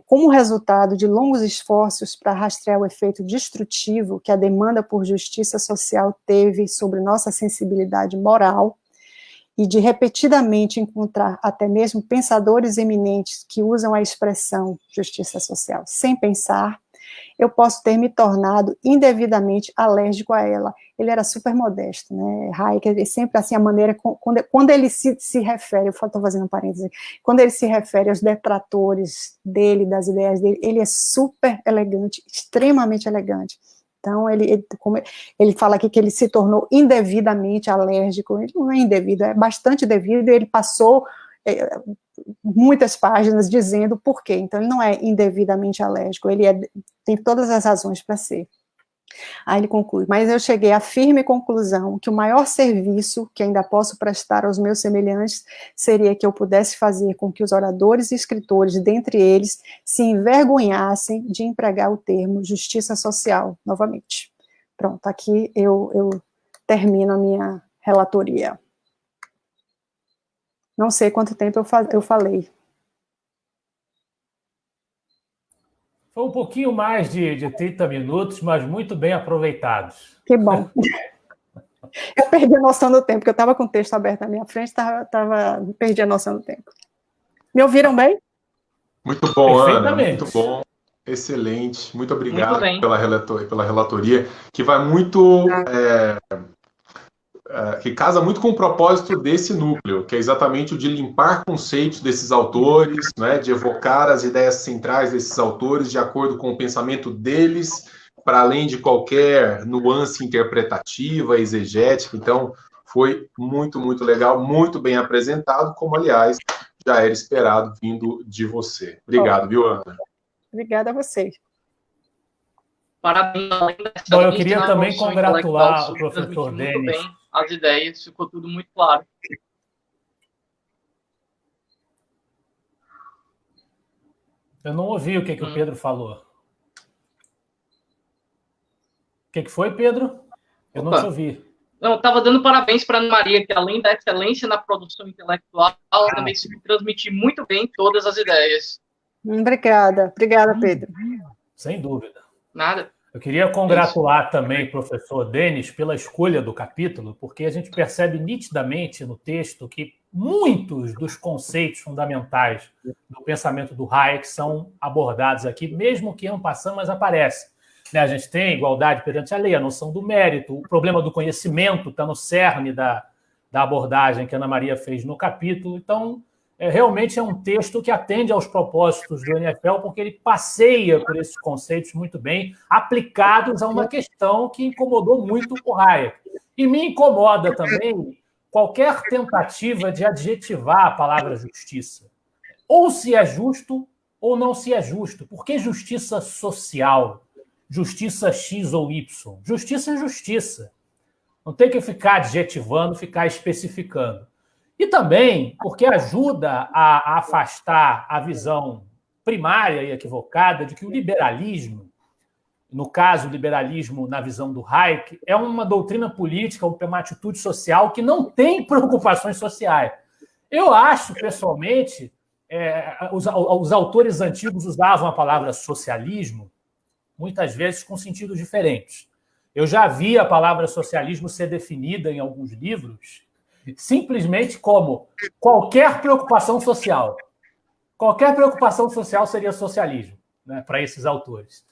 Speaker 3: Como resultado de longos esforços para rastrear o efeito destrutivo que a demanda por justiça social teve sobre nossa sensibilidade moral, e de repetidamente encontrar até mesmo pensadores eminentes que usam a expressão justiça social sem pensar, eu posso ter me tornado indevidamente alérgico a ela. Ele era super modesto, né? Hayek, ele sempre assim, a maneira, quando ele se refere, eu estou fazendo um parênteses, quando ele se refere aos detratores dele, das ideias dele, ele é super elegante, extremamente elegante. Então, ele fala aqui que ele se tornou indevidamente alérgico. Ele não é indevido, é bastante devido, e ele passou muitas páginas dizendo por quê. Então, ele não é indevidamente alérgico, ele tem todas as razões para ser. Aí ele conclui: mas eu cheguei à firme conclusão que o maior serviço que ainda posso prestar aos meus semelhantes seria que eu pudesse fazer com que os oradores e escritores, dentre eles, se envergonhassem de empregar o termo justiça social, novamente. Pronto, aqui eu termino a minha relatoria. Não sei quanto tempo eu falei.
Speaker 1: Foi um pouquinho mais de 30 minutos, mas muito bem aproveitados.
Speaker 3: Que bom. Eu perdi a noção do tempo, porque eu estava com o texto aberto na minha frente, perdi a noção do tempo. Me ouviram bem?
Speaker 2: Muito bom, Ana, muito bom. Excelente. Muito obrigado pela relatoria, que vai muito... que casa muito com o propósito desse núcleo, que é exatamente o de limpar conceitos desses autores, né, de evocar as ideias centrais desses autores de acordo com o pensamento deles, para além de qualquer nuance interpretativa, exegética. Então, foi muito, muito legal, muito bem apresentado, como, aliás, já era esperado vindo de você. Obrigado, viu, Ana?
Speaker 3: Obrigada a vocês.
Speaker 4: Parabéns.
Speaker 1: Bom, eu queria também congratular o professor Denis.
Speaker 4: Muito bem as ideias, ficou tudo muito claro.
Speaker 1: Eu não ouvi o que o Pedro falou. O que foi, Pedro? Eu não te ouvi.
Speaker 4: Não, eu estava dando parabéns para a Ana Maria, que além da excelência na produção intelectual, ela também se transmitiu muito bem todas as ideias.
Speaker 3: Obrigada, Pedro.
Speaker 1: Sem dúvida.
Speaker 4: Nada.
Speaker 1: Eu queria congratular também o professor Denis pela escolha do capítulo, porque a gente percebe nitidamente no texto que muitos dos conceitos fundamentais do pensamento do Hayek são abordados aqui, mesmo que en passant, mas aparece. A gente tem igualdade perante a lei, a noção do mérito, o problema do conhecimento está no cerne da abordagem que a Ana Maria fez no capítulo. Então, realmente é um texto que atende aos propósitos do NFL, porque ele passeia por esses conceitos muito bem, aplicados a uma questão que incomodou muito o Hayek. E me incomoda também qualquer tentativa de adjetivar a palavra justiça. Ou se é justo, ou não se é justo. Por que justiça social? Justiça X ou Y? Justiça é justiça. Não tem que ficar adjetivando, ficar especificando. E também porque ajuda a afastar a visão primária e equivocada de que o liberalismo, no caso, o liberalismo na visão do Hayek, é uma doutrina política, uma atitude social que não tem preocupações sociais. Eu acho, pessoalmente, os autores antigos usavam a palavra socialismo, muitas vezes com sentidos diferentes. Eu já vi a palavra socialismo ser definida em alguns livros simplesmente como qualquer preocupação social. Qualquer preocupação social seria socialismo, né, para esses autores.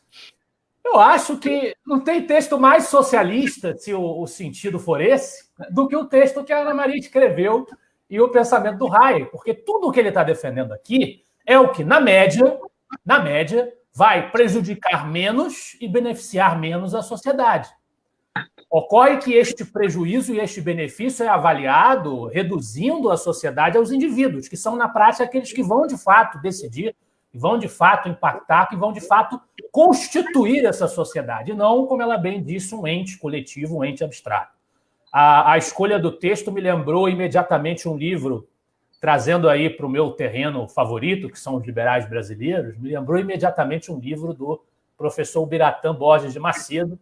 Speaker 1: Eu acho que não tem texto mais socialista, se o sentido for esse, do que o texto que a Ana Maria escreveu e o pensamento do Hayek, porque tudo o que ele está defendendo aqui é o que, na média, vai prejudicar menos e beneficiar menos a sociedade. Ocorre que este prejuízo e este benefício é avaliado reduzindo a sociedade aos indivíduos, que são, na prática, aqueles que vão, de fato, decidir, que vão, de fato, impactar, que vão, de fato, constituir essa sociedade, e não, como ela bem disse, um ente coletivo, um ente abstrato. A escolha do texto me lembrou imediatamente um livro, trazendo aí para o meu terreno favorito, que são os liberais brasileiros, me lembrou imediatamente um livro do professor Biratã Borges de Macedo,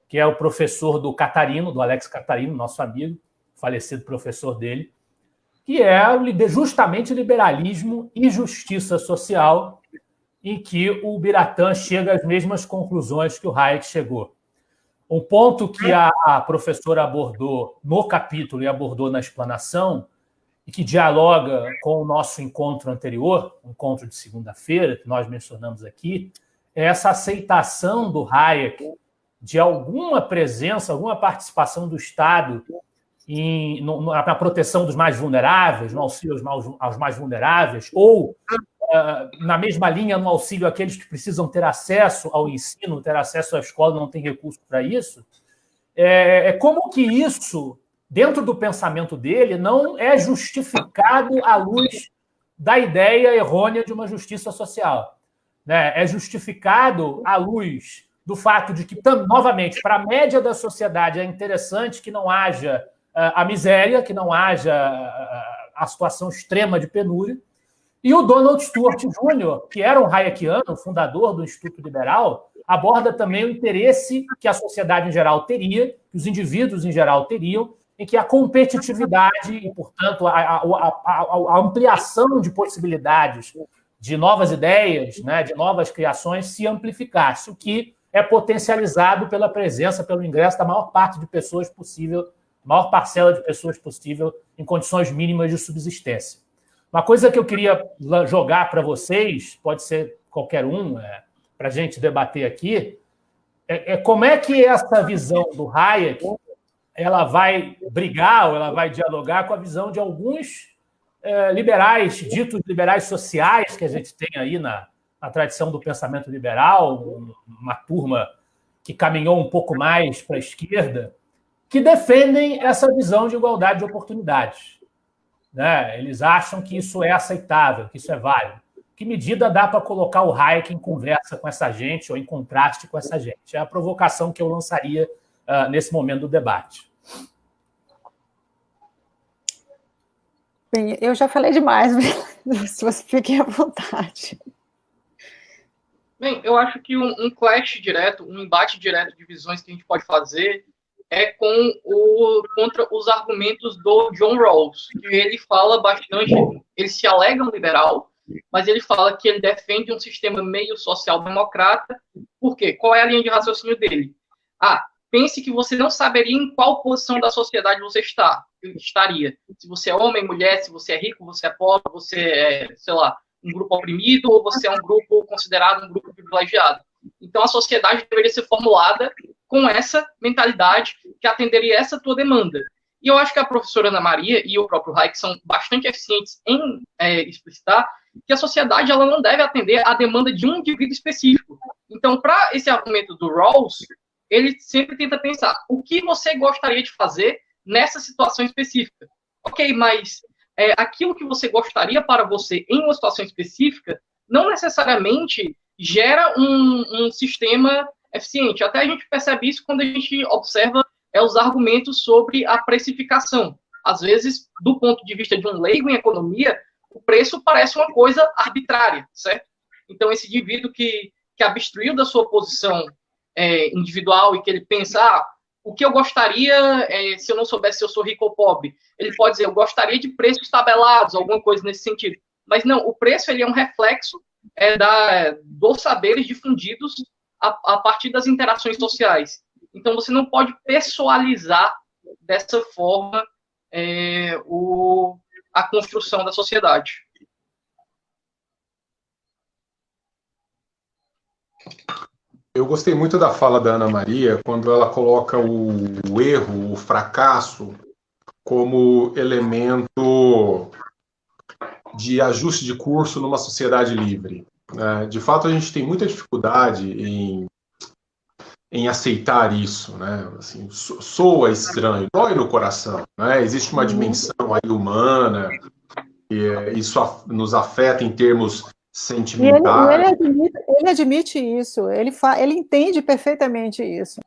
Speaker 1: que é o professor do Catarino, do Alex Catarino, nosso amigo, falecido professor dele, que é justamente liberalismo e justiça social, em que o Biratã chega às mesmas conclusões que o Hayek chegou. Um ponto que a professora abordou no capítulo e abordou na explanação, e que dialoga com o nosso encontro anterior, o encontro de segunda-feira, que nós mencionamos aqui, é essa aceitação do Hayek de alguma presença, alguma participação do Estado na proteção dos mais vulneráveis, no auxílio aos mais vulneráveis, ou, na mesma linha, no auxílio àqueles que precisam ter acesso ao ensino, ter acesso à escola, não tem recurso para isso. Como que isso, dentro do pensamento dele, não é justificado à luz da ideia errônea de uma justiça social, né? É justificado à luz do fato de que, novamente, para a média da sociedade é interessante que não haja a miséria, que não haja a situação extrema de penúria. E o Donald Stuart Jr., que era um hayekiano, fundador do Instituto Liberal, aborda também o interesse que a sociedade em geral teria, que os indivíduos em geral teriam, em que a competitividade e, portanto, a ampliação de possibilidades de novas ideias, né, de novas criações, se amplificasse, o que é potencializado pela presença, pelo ingresso da maior parte de pessoas possível, maior parcela de pessoas possível em condições mínimas de subsistência. Uma coisa que eu queria jogar para vocês, pode ser qualquer um, para a gente debater aqui, como é que essa visão do Hayek ela vai brigar ou ela vai dialogar com a visão de alguns liberais, ditos liberais sociais, que a gente tem aí na tradição do pensamento liberal, uma turma que caminhou um pouco mais para a esquerda, que defendem essa visão de igualdade de oportunidades. Né? Eles acham que isso é aceitável, que isso é válido. Que medida dá para colocar o Hayek em conversa com essa gente ou em contraste com essa gente? É a provocação que eu lançaria nesse momento do debate.
Speaker 3: Bem, eu já falei demais, se você fiquem à vontade.
Speaker 4: Bem, eu acho que um clash direto, um embate direto de visões que a gente pode fazer é contra os argumentos do John Rawls, que ele fala bastante, ele se alega um liberal, mas ele fala que ele defende um sistema meio social-democrata. Por quê? Qual é a linha de raciocínio dele? Pense que você não saberia em qual posição da sociedade você estaria. Se você é homem, mulher, se você é rico, você é pobre, você é, sei lá, um grupo oprimido, ou você é um grupo considerado um grupo privilegiado. Então, a sociedade deveria ser formulada com essa mentalidade que atenderia essa tua demanda. E eu acho que a professora Ana Maria e o próprio Hayek são bastante eficientes em explicitar que a sociedade ela não deve atender à demanda de um indivíduo específico. Então, para esse argumento do Rawls, ele sempre tenta pensar o que você gostaria de fazer nessa situação específica. Ok, mas aquilo que você gostaria para você em uma situação específica não necessariamente gera um sistema eficiente. Até a gente percebe isso quando a gente observa os argumentos sobre a precificação. Às vezes, do ponto de vista de um leigo em economia, o preço parece uma coisa arbitrária, certo? Então, esse indivíduo que abstraiu da sua posição individual e que ele pensa, o que eu gostaria, se eu não soubesse se eu sou rico ou pobre, ele pode dizer, eu gostaria de preços tabelados, alguma coisa nesse sentido. Mas não, o preço ele é um reflexo dos saberes difundidos a partir das interações sociais. Então, você não pode pessoalizar dessa forma a construção da sociedade.
Speaker 2: Eu gostei muito da fala da Ana Maria, quando ela coloca o erro, o fracasso, como elemento de ajuste de curso numa sociedade livre. De fato, a gente tem muita dificuldade em aceitar isso, né? Assim, soa estranho, dói no coração, né? Existe uma dimensão aí humana, e isso nos afeta em termos sentimentais.
Speaker 3: Ele admite isso, ele entende perfeitamente isso.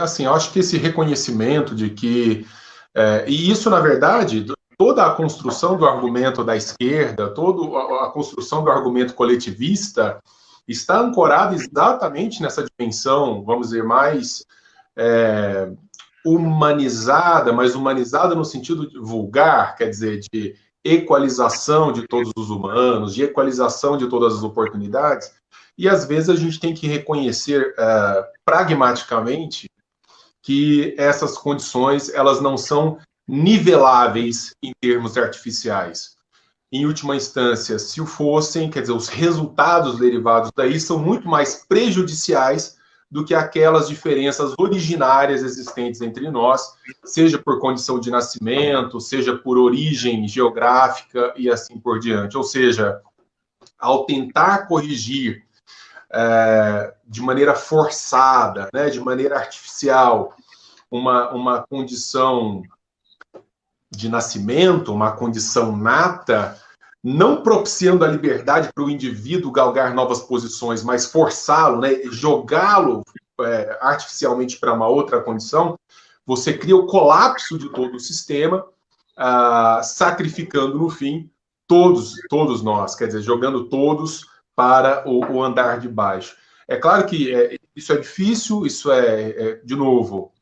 Speaker 2: Assim, eu acho que esse reconhecimento de que... e isso, na verdade, toda a construção do argumento da esquerda, toda a construção do argumento coletivista está ancorada exatamente nessa dimensão, vamos dizer, mais humanizada, mas humanizada no sentido vulgar, quer dizer, de equalização de todos os humanos, de equalização de todas as oportunidades, e às vezes a gente tem que reconhecer pragmaticamente que essas condições, elas não são niveláveis em termos artificiais. Em última instância, se o fossem, quer dizer, os resultados derivados daí são muito mais prejudiciais do que aquelas diferenças originárias existentes entre nós, seja por condição de nascimento, seja por origem geográfica e assim por diante. Ou seja, ao tentar corrigir de maneira forçada, né, de maneira artificial, uma condição de nascimento, uma condição nata, não propiciando a liberdade para o indivíduo galgar novas posições, mas forçá-lo, né, jogá-lo artificialmente para uma outra condição, você cria o colapso de todo o sistema, sacrificando, no fim, todos nós, quer dizer, jogando todos para o andar de baixo. É claro que isso é difícil, isso de novo,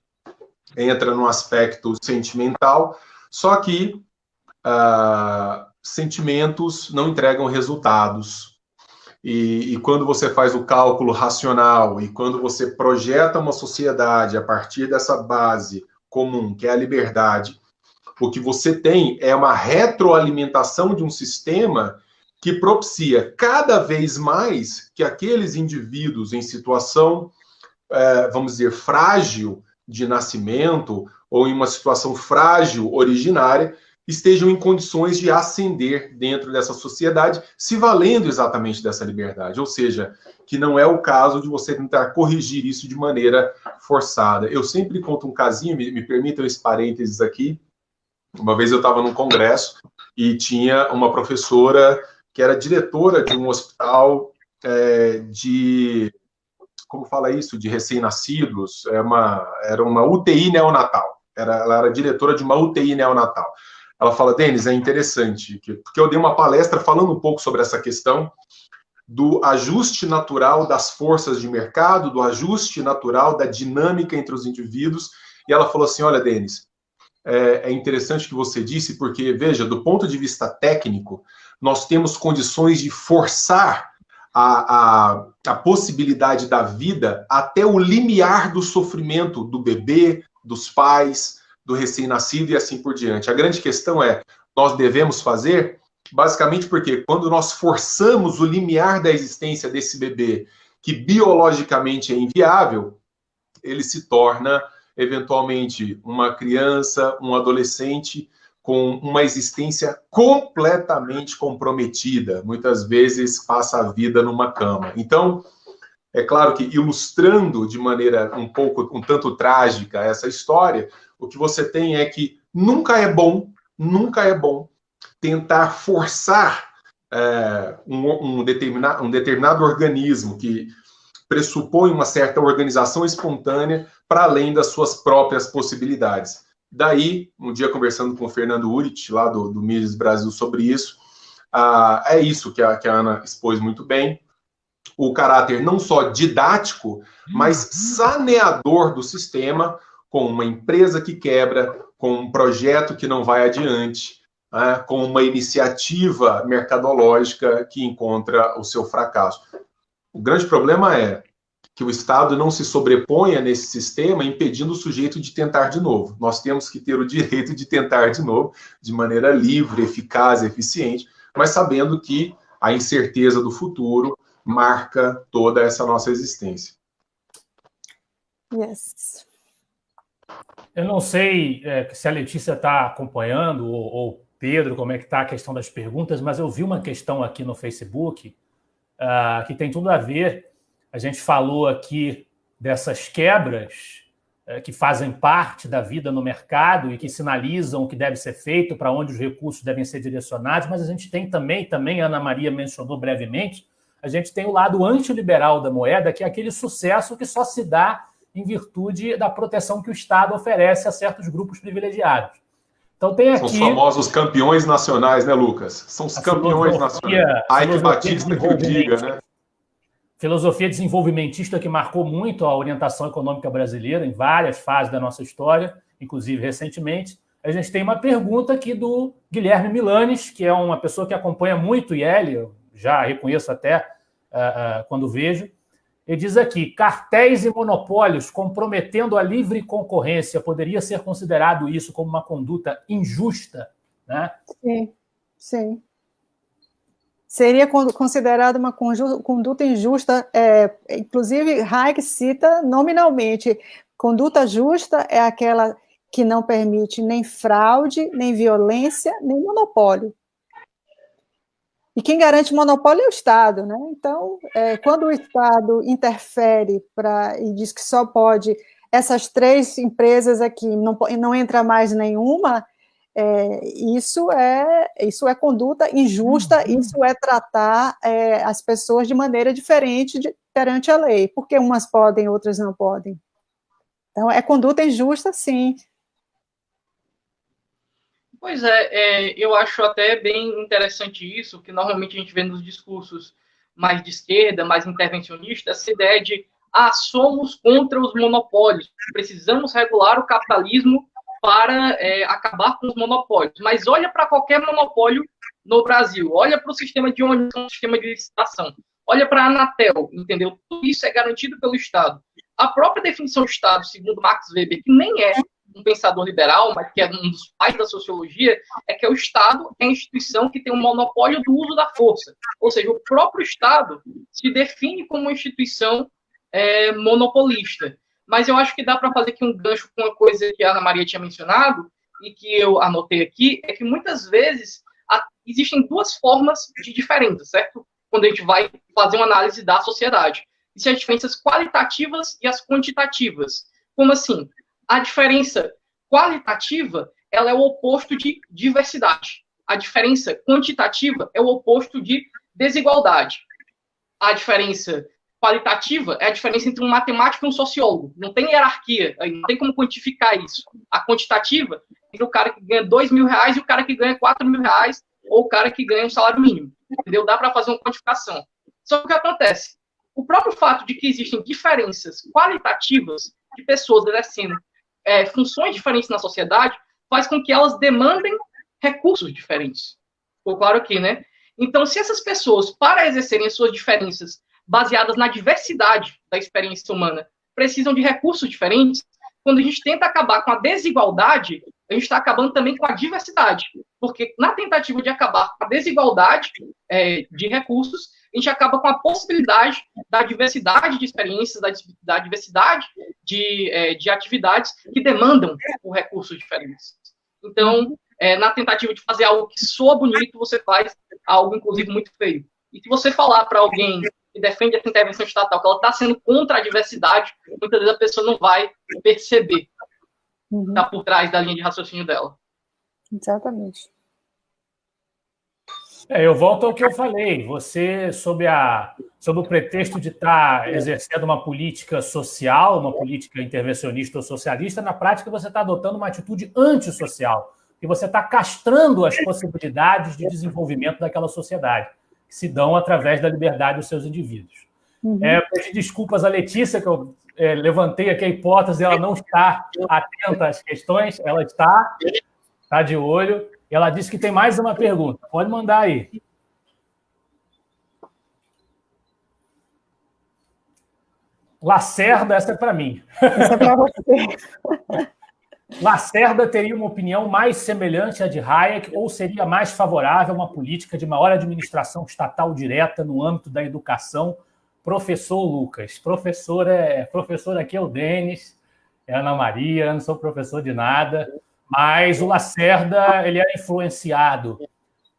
Speaker 2: entra no aspecto sentimental, só que sentimentos não entregam resultados. E quando você faz o cálculo racional e quando você projeta uma sociedade a partir dessa base comum, que é a liberdade, o que você tem é uma retroalimentação de um sistema que propicia cada vez mais que aqueles indivíduos em situação, vamos dizer, frágil de nascimento ou em uma situação frágil originária, estejam em condições de ascender dentro dessa sociedade, se valendo exatamente dessa liberdade. Ou seja, que não é o caso de você tentar corrigir isso de maneira forçada. Eu sempre conto um casinho, me permitam esse parênteses aqui. Uma vez eu estava num congresso e tinha uma professora que era diretora de um hospital como fala isso, de recém-nascidos, era uma UTI neonatal. Ela era diretora de uma UTI neonatal. Ela fala, Denis, é interessante, porque eu dei uma palestra falando um pouco sobre essa questão do ajuste natural das forças de mercado, do ajuste natural da dinâmica entre os indivíduos, e ela falou assim, olha, Denis, é interessante o que você disse, porque, veja, do ponto de vista técnico, nós temos condições de forçar a possibilidade da vida até o limiar do sofrimento do bebê, dos pais, do recém-nascido e assim por diante. A grande questão nós devemos fazer, basicamente porque quando nós forçamos o limiar da existência desse bebê, que biologicamente é inviável, ele se torna, eventualmente, uma criança, um adolescente com uma existência completamente comprometida. Muitas vezes passa a vida numa cama. Então, é claro que ilustrando de maneira um tanto trágica essa história, o que você tem é que nunca é bom tentar forçar um determinado organismo que pressupõe uma certa organização espontânea para além das suas próprias possibilidades. Daí, um dia conversando com o Fernando Urich, lá do Mises Brasil, sobre isso, é isso que a Ana expôs muito bem, o caráter não só didático, mas saneador do sistema, com uma empresa que quebra, com um projeto que não vai adiante, com uma iniciativa mercadológica que encontra o seu fracasso. O grande problema é que o Estado não se sobreponha nesse sistema, impedindo o sujeito de tentar de novo. Nós temos que ter o direito de tentar de novo, de maneira livre, eficaz, eficiente, mas sabendo que a incerteza do futuro marca toda essa nossa existência.
Speaker 3: Yes.
Speaker 1: Eu não sei se a Letícia está acompanhando, ou Pedro, como é que está a questão das perguntas, mas eu vi uma questão aqui no Facebook que tem tudo a ver. A gente falou aqui dessas quebras que fazem parte da vida no mercado e que sinalizam o que deve ser feito, para onde os recursos devem ser direcionados, mas a gente tem também a Ana Maria mencionou brevemente, a gente tem o lado antiliberal da moeda, que é aquele sucesso que só se dá em virtude da proteção que o Estado oferece a certos grupos privilegiados. Então tem aqui... São
Speaker 2: os famosos campeões nacionais, né, Lucas? São os campeões nacionais. Ike Batista que o diga, né?
Speaker 1: Filosofia desenvolvimentista que marcou muito a orientação econômica brasileira em várias fases da nossa história, inclusive recentemente. A gente tem uma pergunta aqui do Guilherme Milanes, que é uma pessoa que acompanha muito o IEL, eu já reconheço até quando vejo. Ele diz aqui, cartéis e monopólios comprometendo a livre concorrência, poderia ser considerado isso como uma conduta injusta? Né?
Speaker 3: Sim, sim. Seria considerado uma conduta injusta, inclusive Hayek cita nominalmente, conduta justa é aquela que não permite nem fraude, nem violência, nem monopólio. E quem garante monopólio é o Estado, né? Então, quando o Estado interfere e diz que só pode essas 3 empresas aqui, não entra mais nenhuma, isso é conduta injusta, isso é tratar as pessoas de maneira diferente perante a lei, porque umas podem, outras não podem. Então, é conduta injusta, sim.
Speaker 4: Pois eu acho até bem interessante isso, que normalmente a gente vê nos discursos mais de esquerda, mais intervencionistas, essa ideia de somos contra os monopólios, precisamos regular o capitalismo para acabar com os monopólios. Mas olha para qualquer monopólio no Brasil, olha para o sistema de ônibus, um sistema de licitação, olha para a Anatel, entendeu? Tudo isso é garantido pelo Estado. A própria definição do Estado, segundo Max Weber, que nem é um pensador liberal, mas que é um dos pais da sociologia, é que o Estado é a instituição que tem um monopólio do uso da força. Ou seja, o próprio Estado se define como uma instituição monopolista. Mas eu acho que dá para fazer aqui um gancho com uma coisa que a Ana Maria tinha mencionado e que eu anotei aqui, é que muitas vezes existem 2 formas de diferença, certo? Quando a gente vai fazer uma análise da sociedade. Existem as diferenças qualitativas e as quantitativas. Como assim? A diferença qualitativa, ela é o oposto de diversidade. A diferença quantitativa é o oposto de desigualdade. A diferença qualitativa é a diferença entre um matemático e um sociólogo. Não tem hierarquia, não tem como quantificar isso. A quantitativa é entre o cara que ganha R$2.000 e o cara que ganha R$4.000 ou o cara que ganha um salário mínimo. Entendeu? Dá para fazer uma quantificação. Só que o que acontece? O próprio fato de que existem diferenças qualitativas de pessoas exercendo funções diferentes na sociedade faz com que elas demandem recursos diferentes. Ficou claro aqui, né? Então, se essas pessoas, para exercerem as suas diferenças baseadas na diversidade da experiência humana, precisam de recursos diferentes, quando a gente tenta acabar com a desigualdade, a gente está acabando também com a diversidade. Porque na tentativa de acabar com a desigualdade de recursos, a gente acaba com a possibilidade da diversidade de experiências, da diversidade de atividades que demandam por recursos diferentes. Então, na tentativa de fazer algo que soa bonito, você faz algo, inclusive, muito feio. E se você falar para alguém que defende essa intervenção estatal, que ela está sendo contra a diversidade, muitas vezes a pessoa não vai perceber que está por trás da linha de raciocínio dela.
Speaker 3: Exatamente.
Speaker 1: Eu volto ao que eu falei. Você, sob o pretexto de estar exercendo uma política social, uma política intervencionista ou socialista, na prática você está adotando uma atitude antissocial, e você está castrando as possibilidades de desenvolvimento daquela sociedade, que se dão através da liberdade dos seus indivíduos. Peço desculpas à Letícia, que eu levantei aqui a hipótese, ela não está atenta às questões, ela está de olho. E ela disse que tem mais uma pergunta. Pode mandar aí. Lacerda, essa é para mim.
Speaker 3: Essa é para você.
Speaker 1: Lacerda teria uma opinião mais semelhante à de Hayek ou seria mais favorável a uma política de maior administração estatal direta no âmbito da educação? Professor Lucas. Professor aqui é o Denis. Ana Maria, eu não sou professor de nada, mas o Lacerda ele era influenciado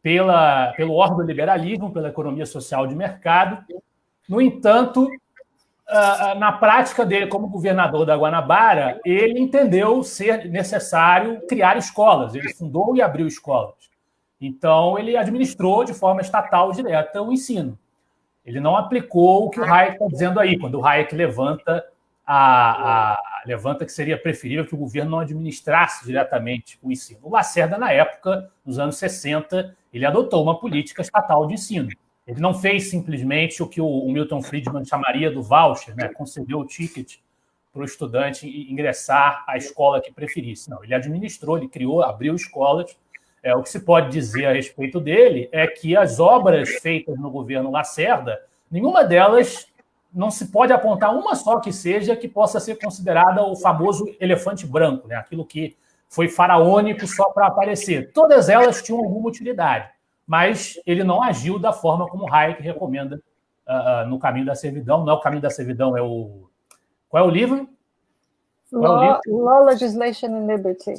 Speaker 1: pelo ordoliberalismo, pela economia social de mercado. No entanto, na prática dele como governador da Guanabara, ele entendeu ser necessário criar escolas. Ele fundou e abriu escolas. Então, ele administrou de forma estatal direta o ensino. Ele não aplicou o que o Hayek está dizendo aí, quando o Hayek levanta que seria preferível que o governo não administrasse diretamente o ensino. O Lacerda, na época, nos anos 60, ele adotou uma política estatal de ensino. Ele não fez simplesmente o que o Milton Friedman chamaria do voucher, né? Concedeu o ticket para o estudante ingressar à escola que preferisse. Não, ele administrou, ele criou, abriu escolas. O que se pode dizer a respeito dele é que as obras feitas no governo Lacerda, nenhuma delas não se pode apontar uma só que seja que possa ser considerada o famoso elefante branco, né? Aquilo que foi faraônico só para aparecer. Todas elas tinham alguma utilidade, mas ele não agiu da forma como Hayek recomenda no Caminho da Servidão. Não é o Caminho da Servidão, é o... Qual é o livro?
Speaker 3: Law, Legislation and Liberty.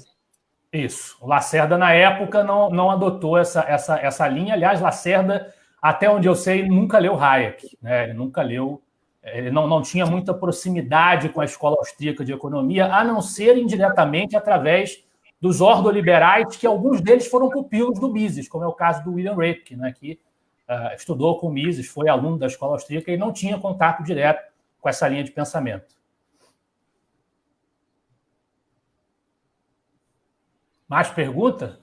Speaker 1: Isso. O Lacerda, na época, não adotou essa linha. Aliás, Lacerda, até onde eu sei, nunca leu Hayek, né? Ele nunca leu... Ele não tinha muita proximidade com a escola austríaca de economia, a não ser indiretamente através dos ordoliberais, que alguns deles foram pupilos do Mises, como é o caso do William Röpke, né, que estudou com o Mises, foi aluno da escola austríaca e não tinha contato direto com essa linha de pensamento. Mais pergunta?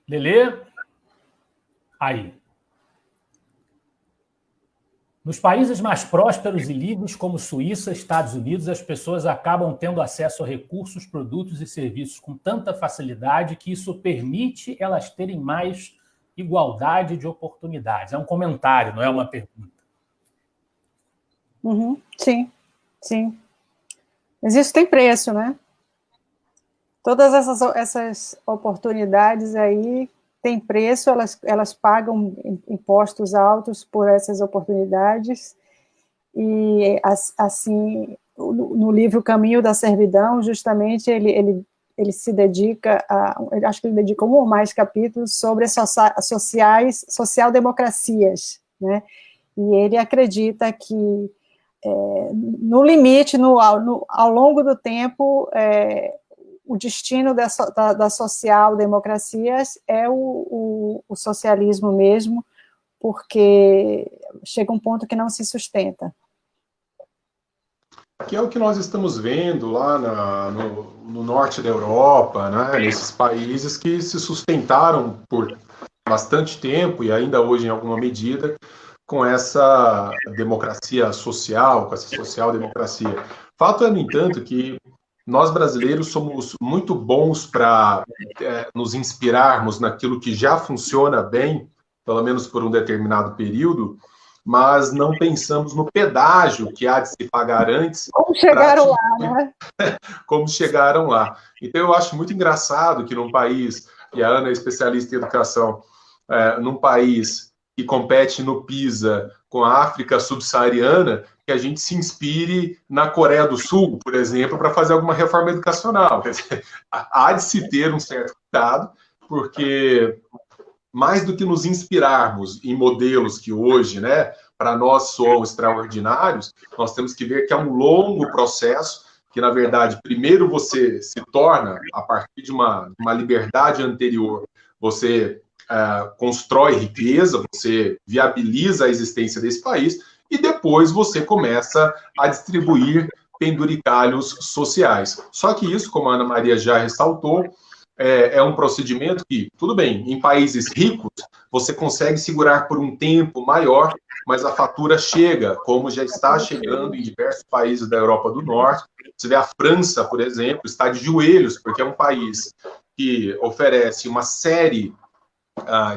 Speaker 1: Lelê? Aí. Nos países mais prósperos e livres, como Suíça, Estados Unidos, as pessoas acabam tendo acesso a recursos, produtos e serviços com tanta facilidade que isso permite elas terem mais igualdade de oportunidades. É um comentário, não é uma pergunta.
Speaker 3: Sim, sim. Mas isso tem preço, né? Todas essas oportunidades aí têm preço, elas pagam impostos altos por essas oportunidades, e assim, no livro Caminho da Servidão, justamente, ele se dedica acho que ele dedica um ou mais capítulos sobre as social-democracias, né? E ele acredita que, no limite, ao longo do tempo, o destino das social-democracias é o socialismo mesmo, porque chega um ponto que não se sustenta.
Speaker 2: Que é o que nós estamos vendo lá no norte da Europa, né? Nesses países que se sustentaram por bastante tempo, e ainda hoje em alguma medida, com essa democracia social, com essa social-democracia. Fato é, no entanto, que nós brasileiros somos muito bons para nos inspirarmos naquilo que já funciona bem, pelo menos por um determinado período, mas não pensamos no pedágio que há de se pagar antes.
Speaker 3: Como chegaram lá, né?
Speaker 2: Como chegaram lá. Então, eu acho muito engraçado que num país, e a Ana é especialista em educação, num país que compete no PISA com a África subsaariana, que a gente se inspire na Coreia do Sul, por exemplo, para fazer alguma reforma educacional. Quer dizer, há de se ter um certo cuidado, porque mais do que nos inspirarmos em modelos que hoje, né, para nós soam extraordinários, nós temos que ver que é um longo processo, que, na verdade, primeiro você se torna, a partir de uma liberdade anterior, você constrói riqueza, você viabiliza a existência desse país, e depois você começa a distribuir penduricalhos sociais. Só que isso, como a Ana Maria já ressaltou, é um procedimento que, tudo bem, em países ricos, você consegue segurar por um tempo maior, mas a fatura chega, como já está chegando em diversos países da Europa do Norte. Você vê a França, por exemplo, está de joelhos, porque é um país que oferece uma série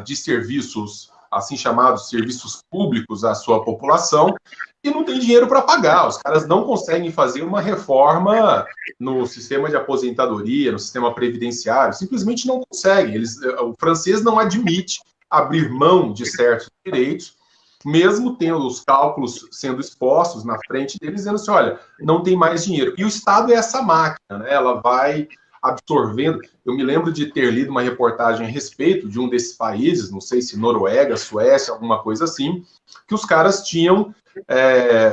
Speaker 2: de serviços, assim chamados serviços públicos à sua população, e não tem dinheiro para pagar. Os caras não conseguem fazer uma reforma no sistema de aposentadoria, no sistema previdenciário, simplesmente não conseguem. O francês não admite abrir mão de certos direitos, mesmo tendo os cálculos sendo expostos na frente deles, dizendo assim, olha, não tem mais dinheiro. E o Estado é essa máquina, né? Ela vai absorvendo. Eu me lembro de ter lido uma reportagem a respeito de um desses países, não sei se Noruega, Suécia, alguma coisa assim, que os caras tinham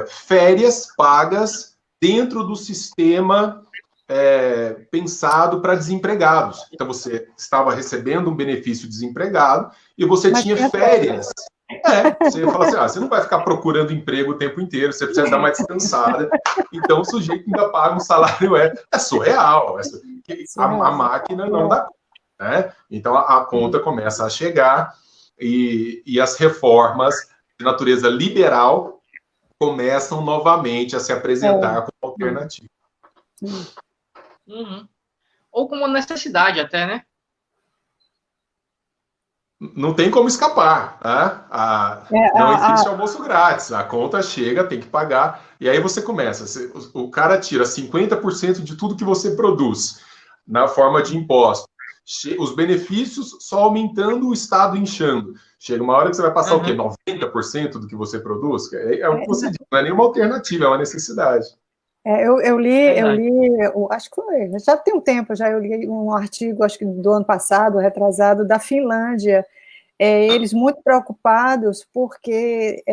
Speaker 2: férias pagas dentro do sistema pensado para desempregados. Então, você estava recebendo um benefício desempregado e você tinha férias. Você fala assim, você não vai ficar procurando emprego o tempo inteiro, você precisa dar uma descansada. Então, o sujeito ainda paga um salário, é surreal. A máquina não dá conta, né? Então, a conta começa a chegar e as reformas de natureza liberal começam novamente a se apresentar como alternativa.
Speaker 4: Uhum. Ou como necessidade até, né?
Speaker 2: Não tem como escapar. Não existe almoço grátis. A conta chega, tem que pagar. E aí você começa. O cara tira 50% de tudo que você produz na forma de imposto. Os benefícios só aumentando, o Estado inchando. Chega uma hora que você vai passar o quê? 90% do que você produz? É o que você diz. Não é nenhuma alternativa, é uma necessidade.
Speaker 3: Eu li, acho que foi, já tem um tempo, eu li um artigo, acho que do ano passado, retrasado, da Finlândia, eles muito preocupados porque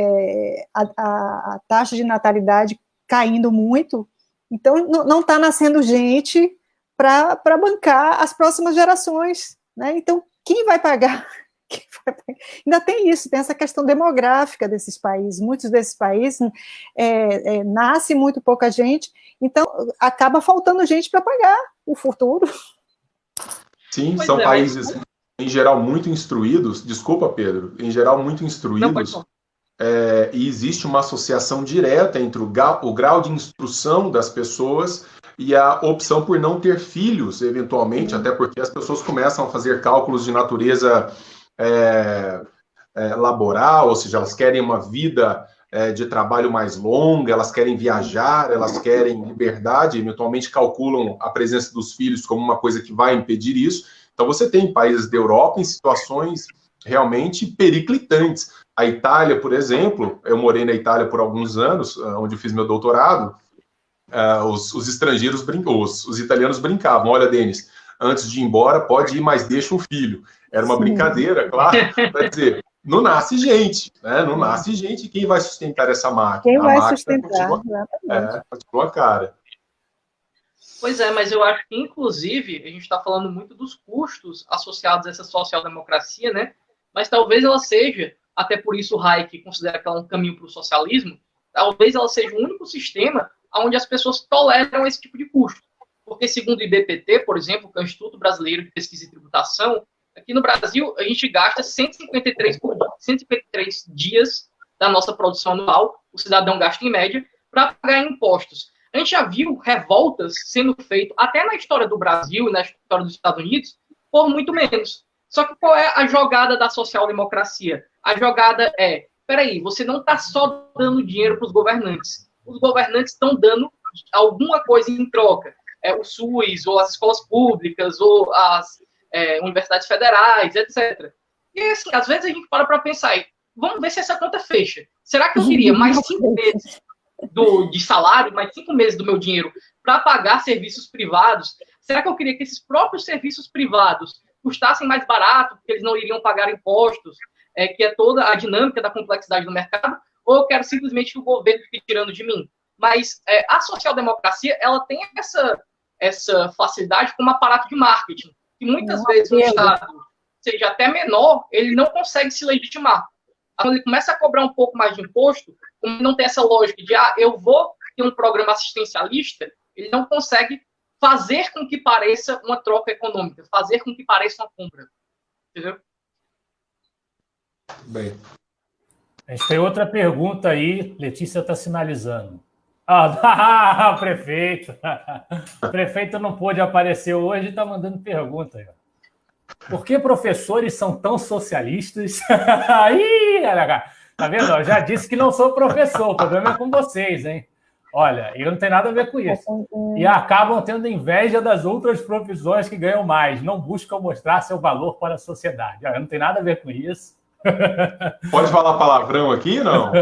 Speaker 3: a taxa de natalidade caindo muito, então não está nascendo gente para bancar as próximas gerações, né? Então, quem vai pagar? Ainda tem isso, tem essa questão demográfica desses países. Muitos desses países nasce muito pouca gente, então acaba faltando gente para pagar o futuro.
Speaker 2: Sim, são países, em geral, muito instruídos. Desculpa, Pedro, em geral, muito instruídos. E existe uma associação direta entre o grau de instrução das pessoas e a opção por não ter filhos, eventualmente, até porque as pessoas começam a fazer cálculos de natureza laboral, ou seja, elas querem uma vida de trabalho mais longa, elas querem viajar, elas querem liberdade, eventualmente calculam a presença dos filhos como uma coisa que vai impedir isso. Então você tem países da Europa em situações realmente periclitantes. A Itália, por exemplo, eu morei na Itália por alguns anos, onde eu fiz meu doutorado, os estrangeiros, os italianos brincavam, olha, Denis, antes de ir embora, pode ir, mas deixa um filho. Era uma brincadeira, claro, para dizer, não nasce gente, né? Não nasce gente, quem vai sustentar essa máquina?
Speaker 3: Quem vai
Speaker 2: sustentar? Continua cara.
Speaker 4: Pois é, mas eu acho que, inclusive, a gente está falando muito dos custos associados a essa social-democracia, né? Mas talvez ela seja, até por isso o Hayek considera que ela é um caminho para o socialismo, talvez ela seja o único sistema onde as pessoas toleram esse tipo de custo. Porque, segundo o IBPT, por exemplo, que é o Instituto Brasileiro de Pesquisa e Tributação, aqui no Brasil a gente gasta 153 dias da nossa produção anual, o cidadão gasta em média, para pagar impostos. A gente já viu revoltas sendo feitas, até na história do Brasil e na história dos Estados Unidos, por muito menos. Só que qual é a jogada da social-democracia? A jogada peraí, você não está só dando dinheiro para os governantes. Os governantes estão dando alguma coisa em troca. O SUS, ou as escolas públicas, ou as universidades federais, etc. E assim, às vezes a gente para pensar, vamos ver se essa conta fecha. Será que eu queria mais 5 meses de salário, mais 5 meses do meu dinheiro para pagar serviços privados? Será que eu queria que esses próprios serviços privados custassem mais barato, porque eles não iriam pagar impostos, que é toda a dinâmica da complexidade do mercado? Ou eu quero simplesmente que o governo fique tirando de mim? Mas a social-democracia, ela tem essa facilidade como aparato de marketing, que muitas vezes o Estado, seja até menor, ele não consegue se legitimar. Quando ele começa a cobrar um pouco mais de imposto, como não tem essa lógica de, eu vou ter um programa assistencialista, ele não consegue fazer com que pareça uma troca econômica, fazer com que pareça uma compra. Entendeu?
Speaker 2: Bem.
Speaker 1: A gente tem outra pergunta aí, Letícia está sinalizando. Prefeito. O prefeito não pôde aparecer hoje e está mandando pergunta. Por que professores são tão socialistas? Ih, tá vendo? Eu já disse que não sou professor, o problema é com vocês, hein? Olha, eu não tenho nada a ver com isso. E acabam tendo inveja das outras profissões que ganham mais, não buscam mostrar seu valor para a sociedade. Eu não tenho nada a ver com isso.
Speaker 2: Pode falar palavrão aqui, não?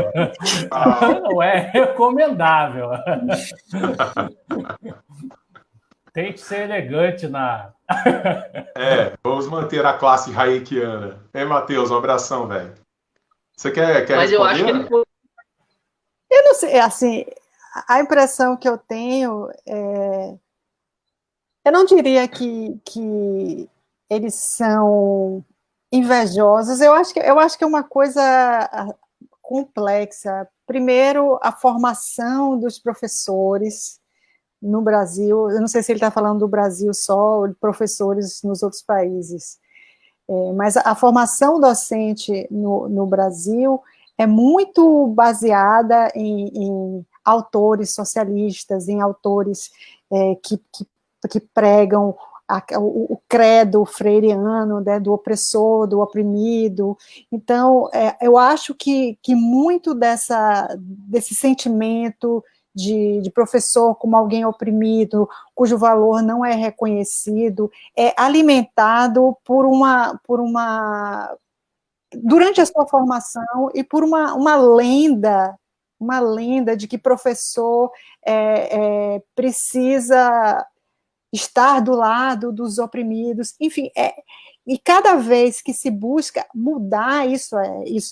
Speaker 1: Não é recomendável. Tente ser elegante na...
Speaker 2: Vamos manter a classe hayekiana. Matheus, um abração, velho. Você quer
Speaker 4: Mas
Speaker 2: responder?
Speaker 4: eu acho que ele foi...
Speaker 3: Eu não sei, assim, a impressão que eu tenho eu não diria que eles são invejosos, eu acho que é uma coisa complexa. Primeiro, a formação dos professores no Brasil, eu não sei se ele está falando do Brasil só, ou de professores nos outros países, mas a formação docente no Brasil é muito baseada em autores socialistas, em autores que pregam o credo freiriano, né, do opressor, do oprimido. Então, eu acho que muito desse sentimento de professor como alguém oprimido, cujo valor não é reconhecido, é alimentado durante a sua formação e por uma lenda de que professor precisa estar do lado dos oprimidos, enfim, e cada vez que se busca mudar isso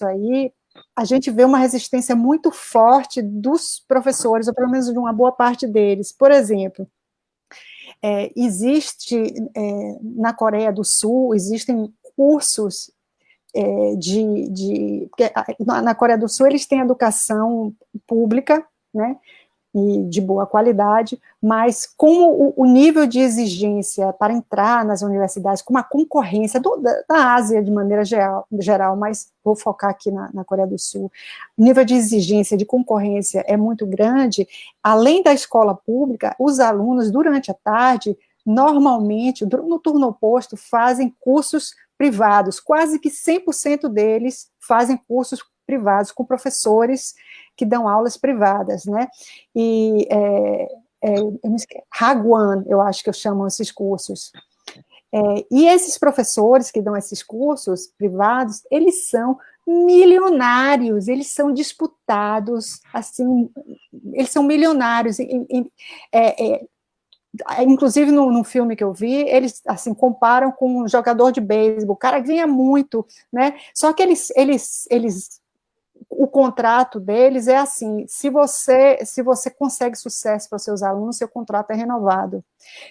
Speaker 3: aí, a gente vê uma resistência muito forte dos professores, ou pelo menos de uma boa parte deles. Por exemplo, existe na Coreia do Sul, existem cursos porque na Coreia do Sul eles têm educação pública, né, e de boa qualidade, mas como o nível de exigência para entrar nas universidades, com uma concorrência da Ásia de maneira geral, mas vou focar aqui na Coreia do Sul, o nível de exigência, de concorrência é muito grande. Além da escola pública, os alunos, durante a tarde, normalmente, no turno oposto, fazem cursos privados, quase que 100% deles fazem cursos privados com professores que dão aulas privadas, né, e Hagwon, eu acho que eu chamo esses cursos, e esses professores que dão esses cursos privados, eles são milionários, eles são disputados, assim, eles são milionários, inclusive no filme que eu vi, eles assim comparam com um jogador de beisebol, o cara ganha muito, né, só que eles o contrato deles é assim, se você consegue sucesso para os seus alunos, seu contrato é renovado.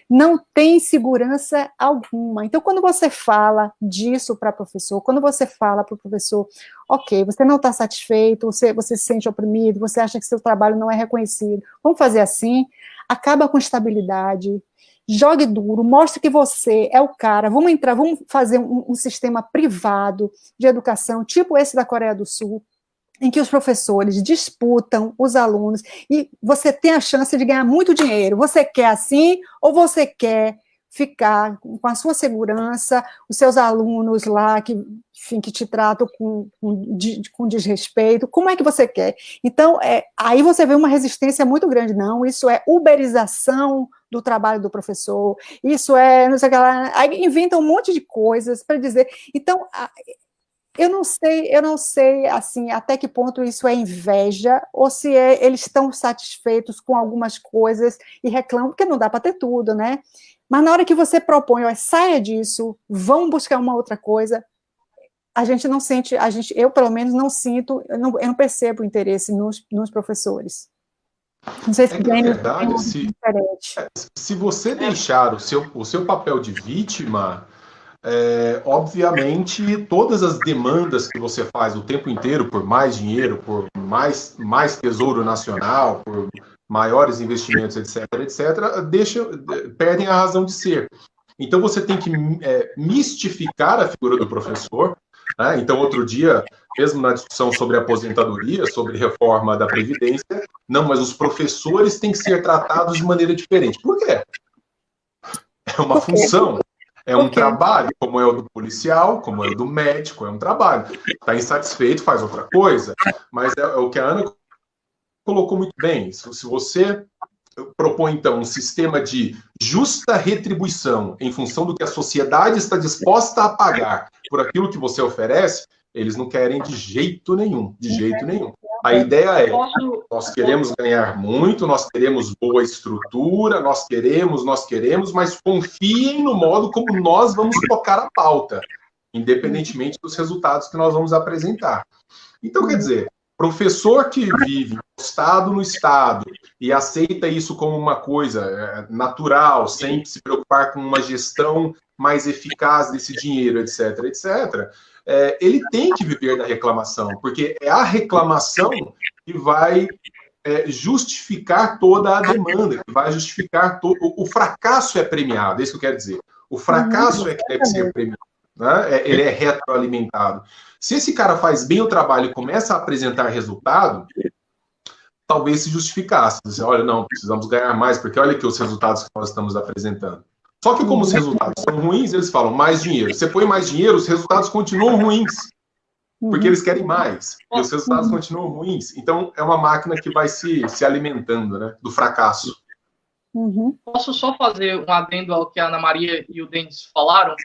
Speaker 3: Não tem segurança alguma. Então, quando você fala disso para professor, quando você fala para o professor, ok, você não está satisfeito, você se sente oprimido, você acha que seu trabalho não é reconhecido, vamos fazer assim, acaba com estabilidade, jogue duro, mostre que você é o cara, vamos fazer um sistema privado de educação, tipo esse da Coreia do Sul, em que os professores disputam os alunos, e você tem a chance de ganhar muito dinheiro. Você quer assim, ou você quer ficar com a sua segurança, os seus alunos lá, que te tratam com desrespeito, como é que você quer? Então, aí você vê uma resistência muito grande. Não, isso é uberização do trabalho do professor, isso não sei o que lá, aí inventam um monte de coisas para dizer. Então, eu não sei assim, até que ponto isso é inveja, ou se eles estão satisfeitos com algumas coisas e reclamam, porque não dá para ter tudo, né? Mas na hora que você propõe, saia disso, vão buscar uma outra coisa, a gente não sente, eu pelo menos não sinto, eu não percebo interesse nos professores. Não sei se
Speaker 2: na verdade, se você deixar o seu papel de vítima, obviamente, todas as demandas que você faz o tempo inteiro por mais dinheiro, por mais tesouro nacional, por maiores investimentos, etc., perdem a razão de ser. Então, você tem que mistificar a figura do professor, né? Então, outro dia, mesmo na discussão sobre aposentadoria, sobre reforma da Previdência, não, mas os professores têm que ser tratados de maneira diferente. Por quê? É uma função. É um trabalho, como é o do policial, como é o do médico, é um trabalho. Está insatisfeito, faz outra coisa. Mas é o que a Ana colocou muito bem. Se você propõe, então, um sistema de justa retribuição em função do que a sociedade está disposta a pagar por aquilo que você oferece, Eles não querem de jeito nenhum, de jeito nenhum. A ideia é, nós queremos ganhar muito, nós queremos boa estrutura, nós queremos, mas confiem no modo como nós vamos tocar a pauta, independentemente dos resultados que nós vamos apresentar. Então, quer dizer, professor que vive no estado e aceita isso como uma coisa natural, sem se preocupar com uma gestão mais eficaz desse dinheiro, etc., etc., ele tem que viver da reclamação, porque é a reclamação que vai justificar toda a demanda, que vai justificar o fracasso é premiado, é isso que eu quero dizer. O fracasso é que deve ser premiado, né? Ele é retroalimentado. Se esse cara faz bem o trabalho e começa a apresentar resultado, talvez se justificasse. Dizer, olha, não, precisamos ganhar mais, porque olha aqui os resultados que nós estamos apresentando. Só que como os resultados são ruins, eles falam mais dinheiro. Você põe mais dinheiro, os resultados continuam ruins. Porque eles querem mais. E os resultados continuam ruins. Então, é uma máquina que vai se alimentando, né, do fracasso.
Speaker 4: Posso só fazer um adendo ao que a Ana Maria e o Denis falaram?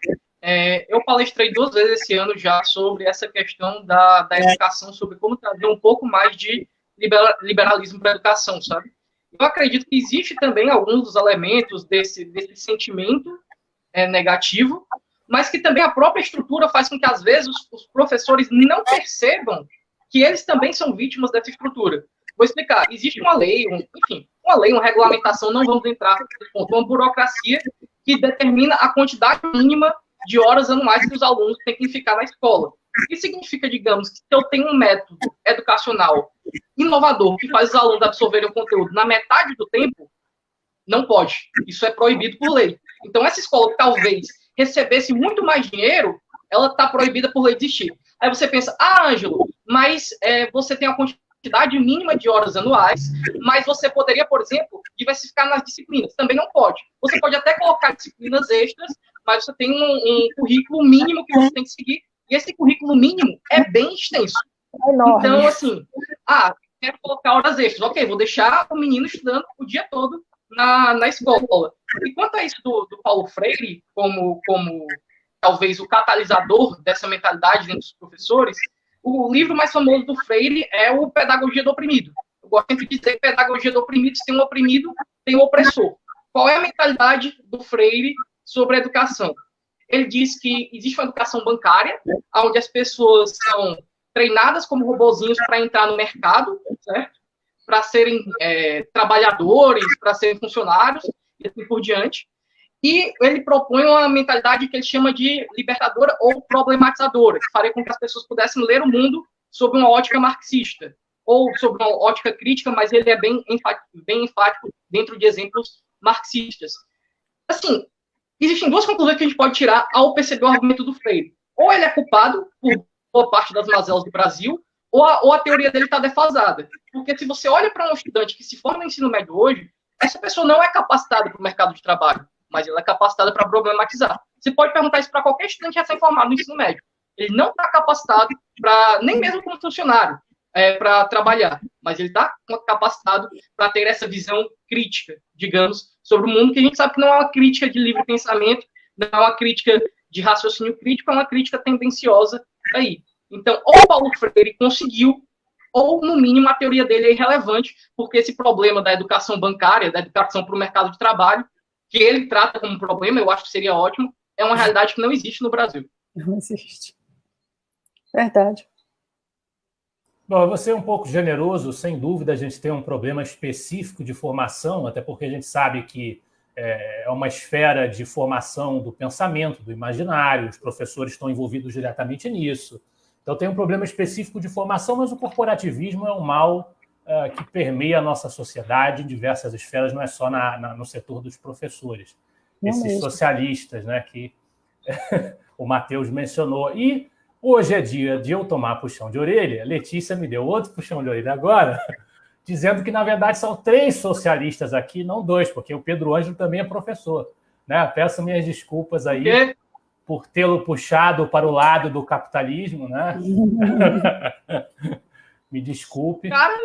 Speaker 4: Eu palestrei 2 vezes esse ano já sobre essa questão da educação, sobre como trazer um pouco mais de liberalismo para a educação, sabe? Eu acredito que existe também alguns dos elementos desse sentimento negativo, mas que também a própria estrutura faz com que, às vezes, os professores não percebam que eles também são vítimas dessa estrutura. Vou explicar. Existe uma lei, uma regulamentação, não vamos entrar nesse ponto, uma burocracia que determina a quantidade mínima de horas anuais que os alunos têm que ficar na escola. Isso significa, digamos, que se eu tenho um método educacional inovador que faz os alunos absorverem o conteúdo na metade do tempo, não pode. Isso é proibido por lei. Então, essa escola que talvez recebesse muito mais dinheiro, ela está proibida por lei de existir. Aí você pensa, Ângelo, mas você tem a quantidade mínima de horas anuais, mas você poderia, por exemplo, diversificar nas disciplinas. Também não pode. Você pode até colocar disciplinas extras, mas você tem um currículo mínimo que você tem que seguir, e esse currículo mínimo é bem extenso. Então, assim, quero colocar horas extras. Ok, vou deixar o menino estudando o dia todo na escola. E quanto a isso do Paulo Freire, como talvez o catalisador dessa mentalidade dentro dos professores, o livro mais famoso do Freire é o Pedagogia do Oprimido. Eu gosto sempre de dizer que Pedagogia do Oprimido, se tem um oprimido, tem um opressor. Qual é a mentalidade do Freire sobre a educação? Ele diz que existe uma educação bancária, onde as pessoas são treinadas como robozinhos para entrar no mercado, certo? Para serem trabalhadores, para serem funcionários, e assim por diante. E ele propõe uma mentalidade que ele chama de libertadora ou problematizadora, que faria com que as pessoas pudessem ler o mundo sob uma ótica marxista, ou sob uma ótica crítica, mas ele é bem enfático dentro de exemplos marxistas. Assim, existem 2 conclusões que a gente pode tirar ao perceber o argumento do Freire. Ou ele é culpado por boa parte das mazelas do Brasil, ou a teoria dele está defasada. Porque se você olha para um estudante que se forma no ensino médio hoje, essa pessoa não é capacitada para o mercado de trabalho, mas ela é capacitada para problematizar. Você pode perguntar isso para qualquer estudante recém-formado no ensino médio. Ele não está capacitado para, nem mesmo como funcionário, para trabalhar, mas ele está capacitado para ter essa visão crítica, digamos, sobre o mundo, que a gente sabe que não é uma crítica de livre pensamento, não é uma crítica de raciocínio crítico, é uma crítica tendenciosa aí. Então, ou o Paulo Freire conseguiu, ou, no mínimo, a teoria dele é irrelevante, porque esse problema da educação bancária, da educação para o mercado de trabalho, que ele trata como problema, eu acho que seria ótimo, é uma realidade que não existe no Brasil.
Speaker 3: Não existe. Verdade.
Speaker 1: Bom, eu vou ser um pouco generoso, sem dúvida a gente tem um problema específico de formação, até porque a gente sabe que é uma esfera de formação do pensamento, do imaginário, os professores estão envolvidos diretamente nisso. Então tem um problema específico de formação, mas o corporativismo é um mal que permeia a nossa sociedade em diversas esferas, não é só no setor dos professores. Esses socialistas, né, que o Matheus mencionou. E hoje é dia de eu tomar puxão de orelha. Letícia me deu outro puxão de orelha agora, dizendo que, na verdade, são 3 socialistas aqui, não 2, porque o Pedro Ângelo também é professor. Né? Peço minhas desculpas aí por tê-lo puxado para o lado do capitalismo. Né? Me desculpe.
Speaker 4: Cara,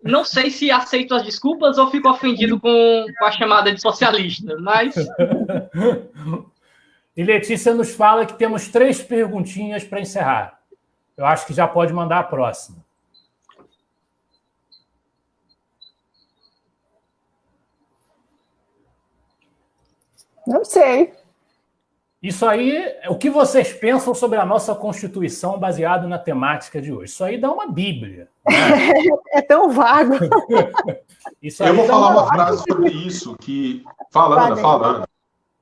Speaker 4: não sei se aceito as desculpas ou fico ofendido com a chamada de socialista, mas...
Speaker 1: E Letícia nos fala que temos 3 perguntinhas para encerrar. Eu acho que já pode mandar a próxima.
Speaker 3: Não sei.
Speaker 1: Isso aí, o que vocês pensam sobre a nossa Constituição baseado na temática de hoje? Isso aí dá uma Bíblia. Né?
Speaker 3: É tão vago.
Speaker 2: Isso aí eu vou falar uma frase sobre isso, que... Fala, Ana.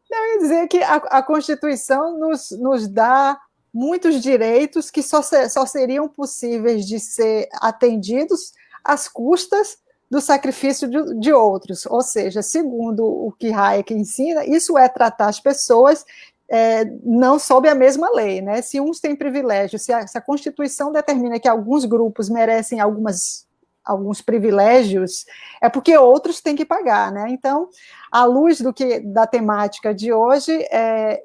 Speaker 3: Não, eu ia dizer que a Constituição nos dá muitos direitos que só seriam possíveis de ser atendidos às custas do sacrifício de outros. Ou seja, segundo o que Hayek ensina, isso é tratar as pessoas não sob a mesma lei, né? Se uns têm privilégios, se a Constituição determina que alguns grupos merecem alguns privilégios, é porque outros têm que pagar, né? Então, à luz da temática de hoje,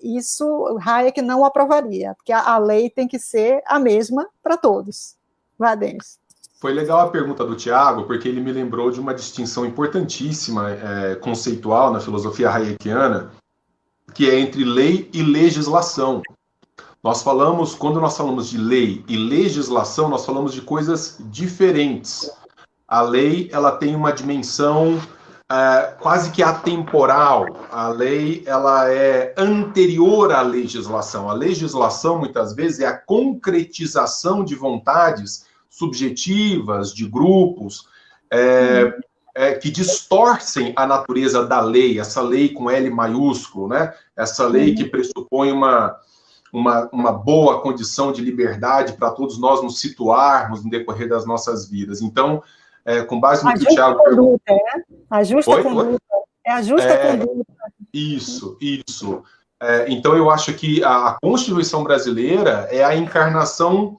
Speaker 3: isso Hayek não aprovaria, porque a lei tem que ser a mesma para todos. Vá, Denis.
Speaker 2: Foi legal a pergunta do Tiago, porque ele me lembrou de uma distinção importantíssima, conceitual na filosofia hayekiana, que é entre lei e legislação. Quando nós falamos de lei e legislação, nós falamos de coisas diferentes. A lei, ela tem uma dimensão quase que atemporal. A lei, ela é anterior à legislação. A legislação, muitas vezes, é a concretização de vontades subjetivas, de grupos, que distorcem a natureza da lei, essa lei com L maiúsculo, né? Essa lei que pressupõe uma boa condição de liberdade para todos nós nos situarmos no decorrer das nossas vidas. Então, com base no que o Thiago perguntou...
Speaker 3: A justa conduta. É a justa conduta.
Speaker 2: Isso. Então, eu acho que a Constituição brasileira é a encarnação,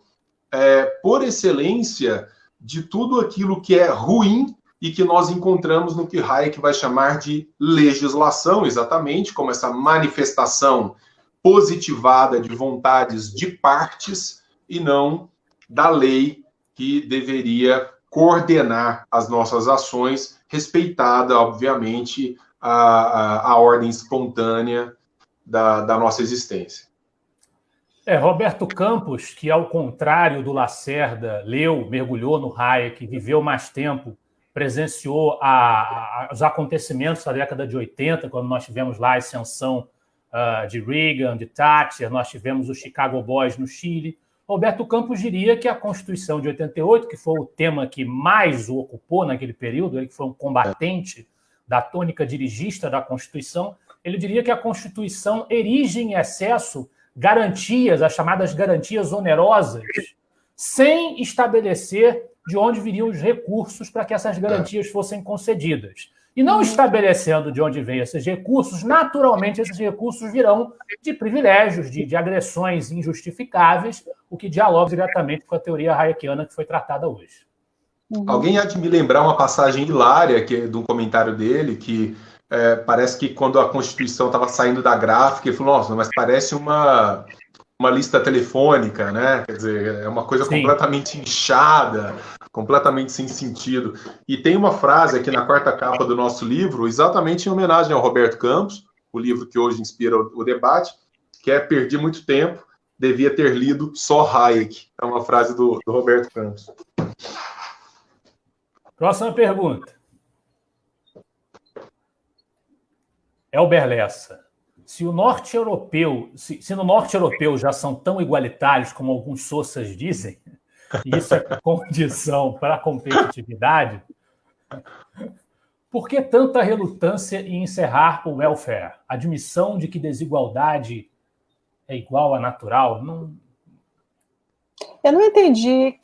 Speaker 2: por excelência, de tudo aquilo que é ruim e que nós encontramos no que Hayek vai chamar de legislação, exatamente, como essa manifestação positivada de vontades de partes e não da lei que deveria coordenar as nossas ações, respeitada, obviamente, a ordem espontânea da nossa existência.
Speaker 1: Roberto Campos, que ao contrário do Lacerda, mergulhou no Hayek, viveu mais tempo, presenciou os acontecimentos da década de 80, quando nós tivemos lá a ascensão de Reagan, de Thatcher, nós tivemos os Chicago Boys no Chile. Roberto Campos diria que a Constituição de 88, que foi o tema que mais o ocupou naquele período, ele que foi um combatente da tônica dirigista da Constituição, ele diria que a Constituição erige em excesso garantias, as chamadas garantias onerosas, sem estabelecer de onde viriam os recursos para que essas garantias fossem concedidas. E não estabelecendo de onde vêm esses recursos, naturalmente esses recursos virão de privilégios, de agressões injustificáveis, o que dialoga diretamente com a teoria hayekiana que foi tratada hoje.
Speaker 2: Alguém há de me lembrar uma passagem hilária de um comentário dele, que parece que quando a Constituição estava saindo da gráfica, ele falou, nossa, mas parece uma lista telefônica, né? Quer dizer, é uma coisa completamente inchada, completamente sem sentido. E tem uma frase aqui na quarta capa do nosso livro, exatamente em homenagem ao Roberto Campos, o livro que hoje inspira o debate, que é "Perdi muito tempo, devia ter lido só Hayek". É uma frase do Roberto Campos.
Speaker 1: Próxima pergunta. Elber Lessa. Se no norte europeu já são tão igualitários como alguns soças dizem, e isso é condição para a competitividade, por que tanta relutância em encerrar o welfare? Admissão de que desigualdade é igual a natural?
Speaker 3: Eu não entendi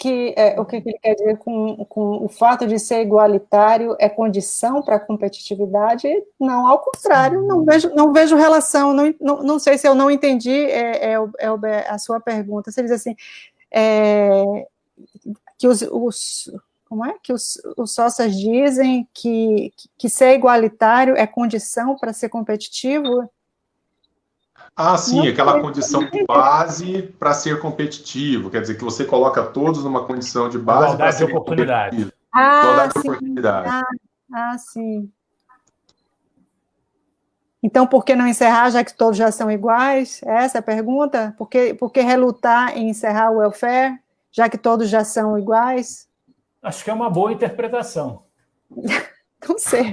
Speaker 3: o que ele quer dizer com o fato de ser igualitário é condição para a competitividade. Não, ao contrário, não vejo relação. Não sei se eu não entendi a sua pergunta. Você diz assim, que os sócios dizem que ser igualitário é condição para ser competitivo?
Speaker 2: Ah, sim, aquela condição de base para ser competitivo, quer dizer, que você coloca todos numa condição de base para ser competitivo.
Speaker 3: Igualdade de oportunidade. Sim. Então, por que não encerrar, já que todos já são iguais? Essa é a pergunta? Por que relutar em encerrar o welfare? Já que todos já são iguais?
Speaker 1: Acho que é uma boa interpretação.
Speaker 3: Não sei.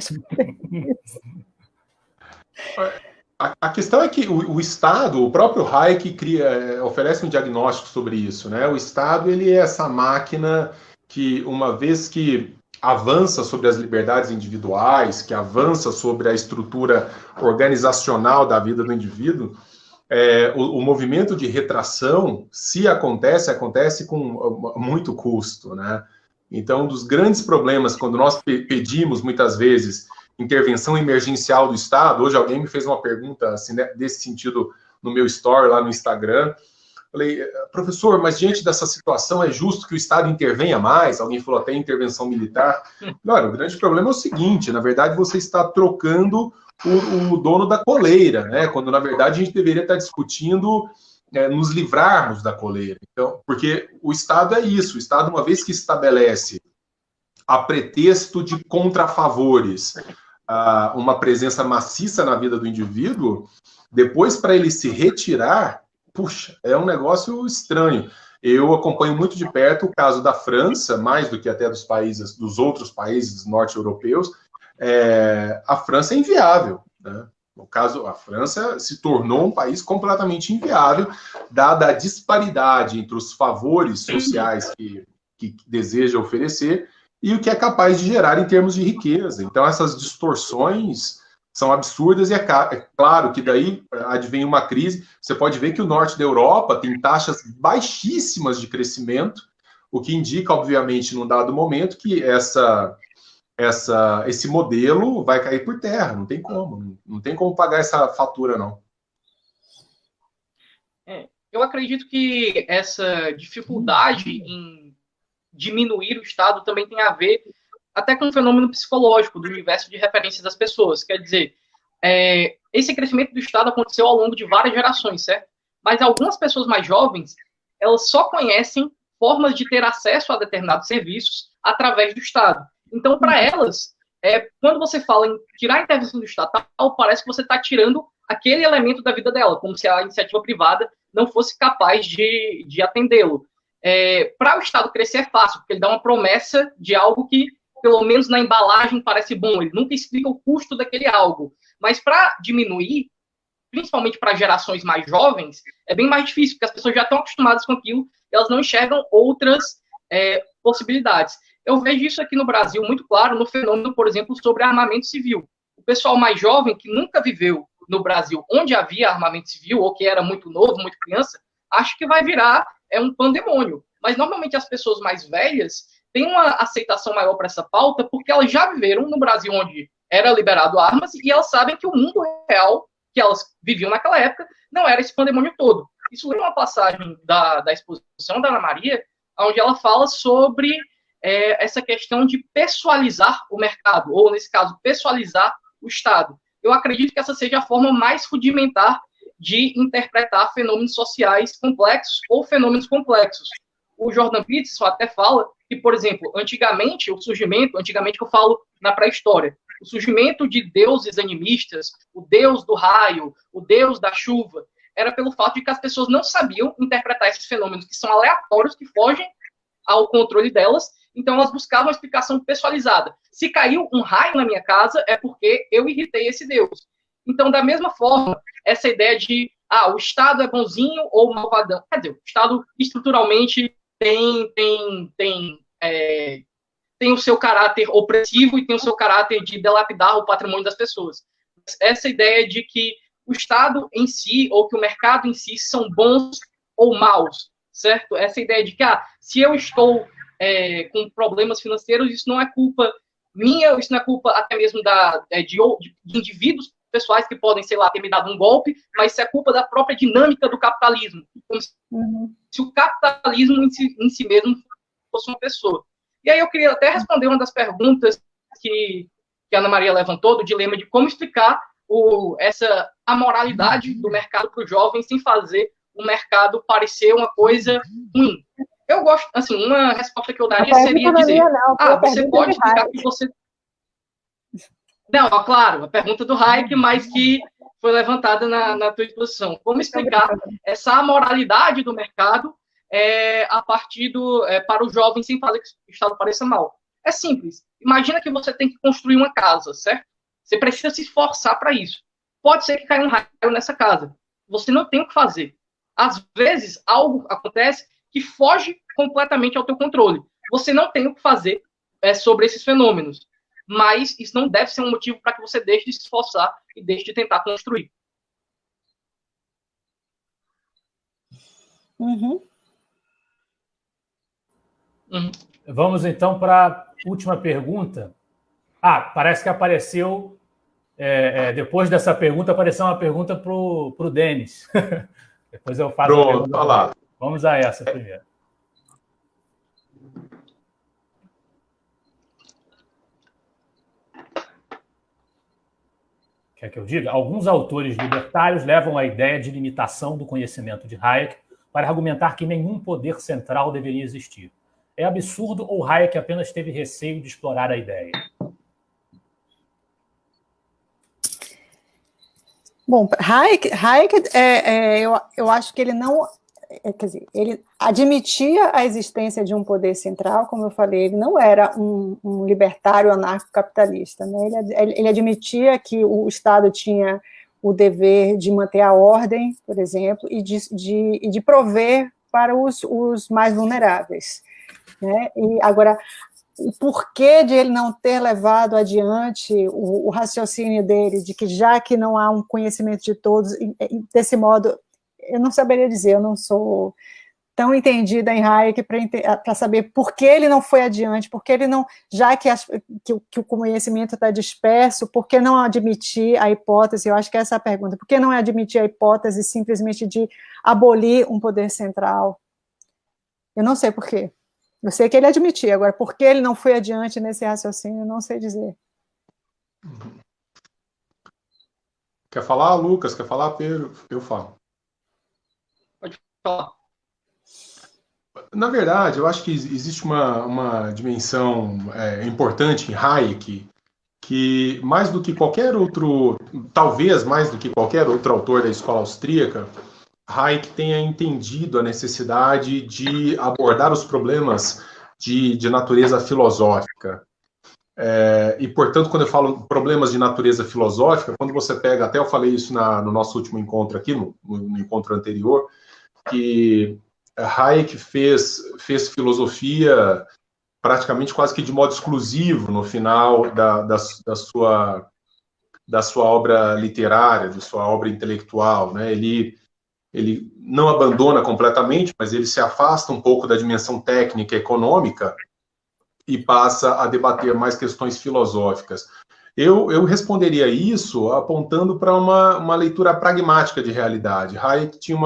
Speaker 2: A questão é que o Estado, o próprio Hayek oferece um diagnóstico sobre isso, né? O Estado, ele é essa máquina que, uma vez que avança sobre as liberdades individuais, que avança sobre a estrutura organizacional da vida do indivíduo, o movimento de retração, se acontece com muito custo, né? Então, um dos grandes problemas, quando nós pedimos, muitas vezes, intervenção emergencial do Estado, hoje alguém me fez uma pergunta assim, né, desse sentido no meu story lá no Instagram, falei, professor, mas diante dessa situação é justo que o Estado intervenha mais? Alguém falou até intervenção militar. Olha, o grande problema é o seguinte, na verdade você está trocando o dono da coleira, né? Quando na verdade a gente deveria estar discutindo nos livrarmos da coleira. Então, porque o Estado é isso, o Estado, uma vez que estabelece a pretexto de contrafavores uma presença maciça na vida do indivíduo, depois para ele se retirar, puxa, é um negócio estranho. Eu acompanho muito de perto o caso da França, mais do que até dos outros países norte-europeus. A França é inviável, né? No caso, a França se tornou um país completamente inviável, dada a disparidade entre os favores sociais que deseja oferecer e o que é capaz de gerar em termos de riqueza. Então, essas distorções são absurdas e é claro que daí advém uma crise. Você pode ver que o norte da Europa tem taxas baixíssimas de crescimento, o que indica, obviamente, num dado momento, que esse modelo vai cair por terra. Não tem como pagar essa fatura, não.
Speaker 4: Eu acredito que essa dificuldade em diminuir o Estado também tem a ver até com o fenômeno psicológico do universo de referências das pessoas. Quer dizer, esse crescimento do Estado aconteceu ao longo de várias gerações, certo? Mas algumas pessoas mais jovens, elas só conhecem formas de ter acesso a determinados serviços através do Estado. Então, para elas, quando você fala em tirar a intervenção do estatal, parece que você está tirando aquele elemento da vida dela, como se a iniciativa privada não fosse capaz de atendê-lo. Para o Estado crescer é fácil, porque ele dá uma promessa de algo que, pelo menos na embalagem, parece bom. Ele nunca explica o custo daquele algo. Mas para diminuir, principalmente para gerações mais jovens, é bem mais difícil, porque as pessoas já estão acostumadas com aquilo e elas não enxergam outras possibilidades. Eu vejo isso aqui no Brasil muito claro no fenômeno, por exemplo, sobre armamento civil. O pessoal mais jovem, que nunca viveu no Brasil onde havia armamento civil, ou que era muito novo, muito criança, acha que vai virar um pandemônio. Mas, normalmente, as pessoas mais velhas têm uma aceitação maior para essa pauta porque elas já viveram no Brasil onde era liberado armas e elas sabem que o mundo real que elas viviam naquela época não era esse pandemônio todo. Isso é uma passagem da exposição da Ana Maria, onde ela fala sobre essa questão de pessoalizar o mercado, ou, nesse caso, pessoalizar o Estado. Eu acredito que essa seja a forma mais rudimentar de interpretar fenômenos sociais complexos ou fenômenos complexos. O Jordan Peterson até fala que, por exemplo, antigamente que eu falo na pré-história, o surgimento de deuses animistas, o deus do raio, o deus da chuva, era pelo fato de que as pessoas não sabiam interpretar esses fenômenos que são aleatórios, que fogem ao controle delas, então elas buscavam uma explicação pessoalizada. Se caiu um raio na minha casa, é porque eu irritei esse deus. Então, da mesma forma, essa ideia de o Estado é bonzinho ou malvadão. Quer dizer, o Estado estruturalmente tem o seu caráter opressivo e tem o seu caráter de dilapidar o patrimônio das pessoas. Essa ideia de que o Estado em si, ou que o mercado em si, são bons ou maus, certo? Essa ideia de que, se eu estou com problemas financeiros, isso não é culpa minha, isso não é culpa até mesmo de indivíduos pessoais que podem, sei lá, ter me dado um golpe, mas isso é culpa da própria dinâmica do capitalismo. Como se o capitalismo em si mesmo fosse uma pessoa. E aí eu queria até responder uma das perguntas que a Ana Maria levantou, do dilema de como explicar essa amoralidade do mercado para o jovem sem fazer o mercado parecer uma coisa ruim. Eu gosto, assim, uma resposta que eu daria seria dizer, você pode explicar que você... Não, claro, a pergunta do Hayek, mas que foi levantada na tua exposição. Como explicar essa amoralidade do mercado a partir para o jovem sem fazer que o Estado pareça mal. É simples. Imagina que você tem que construir uma casa, certo? Você precisa se esforçar para isso. Pode ser que caia um raio nessa casa. Você não tem o que fazer. Às vezes, algo acontece que foge completamente ao teu controle. Você não tem o que fazer sobre esses fenômenos. Mas isso não deve ser um motivo para que você deixe de se esforçar e deixe de tentar construir.
Speaker 3: Uhum.
Speaker 1: Vamos, então, para a última pergunta. Parece que apareceu... depois dessa pergunta, apareceu uma pergunta para o Denis. Depois eu faço a pergunta.
Speaker 2: Lá.
Speaker 1: Vamos a essa primeiro. Quer que eu diga? Alguns autores libertários levam a ideia de limitação do conhecimento de Hayek para argumentar que nenhum poder central deveria existir. É absurdo ou Hayek apenas teve receio de explorar a ideia?
Speaker 3: Bom, Hayek eu acho que ele não... quer dizer, ele admitia a existência de um poder central, como eu falei, ele não era um libertário anarcocapitalista, né? Ele admitia que o Estado tinha o dever de manter a ordem, por exemplo, e de prover para os mais vulneráveis, né? E agora, o porquê de ele não ter levado adiante o raciocínio dele, de que já que não há um conhecimento de todos, desse modo, eu não saberia dizer, eu não sou tão entendida em Hayek para saber por que ele não foi adiante, por que ele não, já que o conhecimento está disperso, por que não admitir a hipótese? Eu acho que essa é a pergunta, por que não admitir a hipótese simplesmente de abolir um poder central? Eu não sei por quê. Eu sei que ele admitia, agora, por que ele não foi adiante nesse raciocínio, eu não sei dizer.
Speaker 2: Quer falar, Lucas? Quer falar, Pedro? Eu falo.
Speaker 4: Pode falar.
Speaker 2: Na verdade, eu acho que existe uma dimensão importante em Hayek, que mais do que qualquer outro, talvez mais do que qualquer outro autor da escola austríaca, Hayek tenha entendido a necessidade de abordar os problemas de natureza filosófica. E, portanto, quando eu falo problemas de natureza filosófica, quando você pega, até eu falei isso no nosso último encontro aqui, no encontro anterior, que Hayek fez filosofia praticamente quase que de modo exclusivo no final da sua obra literária, da sua obra intelectual, né? Ele não abandona completamente, mas ele se afasta um pouco da dimensão técnica e econômica e passa a debater mais questões filosóficas. Eu responderia isso apontando para uma leitura pragmática de realidade. Hayek tinha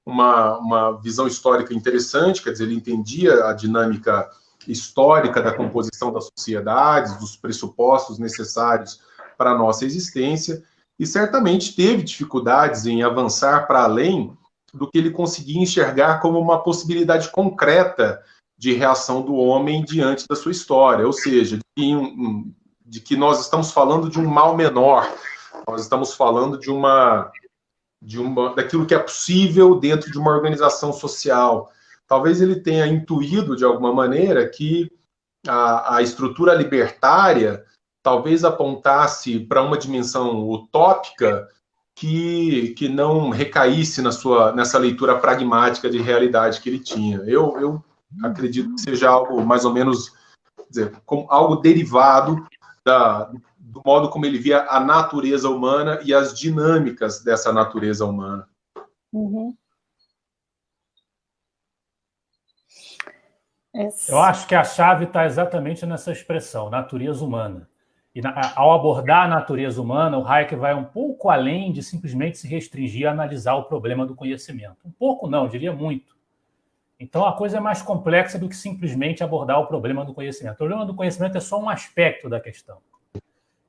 Speaker 2: uma visão histórica interessante, quer dizer, ele entendia a dinâmica histórica da composição das sociedades, dos pressupostos necessários para a nossa existência, e certamente teve dificuldades em avançar para além do que ele conseguia enxergar como uma possibilidade concreta de reação do homem diante da sua história, ou seja, de que nós estamos falando de um mal menor, nós estamos falando daquilo que é possível dentro de uma organização social. Talvez ele tenha intuído, de alguma maneira, que a estrutura libertária talvez apontasse para uma dimensão utópica que não recaísse nessa leitura pragmática de realidade que ele tinha. Eu acredito que seja algo mais ou menos, como algo derivado do modo como ele via a natureza humana e as dinâmicas dessa natureza humana.
Speaker 3: Uhum.
Speaker 1: Eu acho que a chave está exatamente nessa expressão, natureza humana. E ao abordar a natureza humana, o Hayek vai um pouco além de simplesmente se restringir a analisar o problema do conhecimento. Um pouco não, eu diria muito. Então a coisa é mais complexa do que simplesmente abordar o problema do conhecimento. O problema do conhecimento é só um aspecto da questão.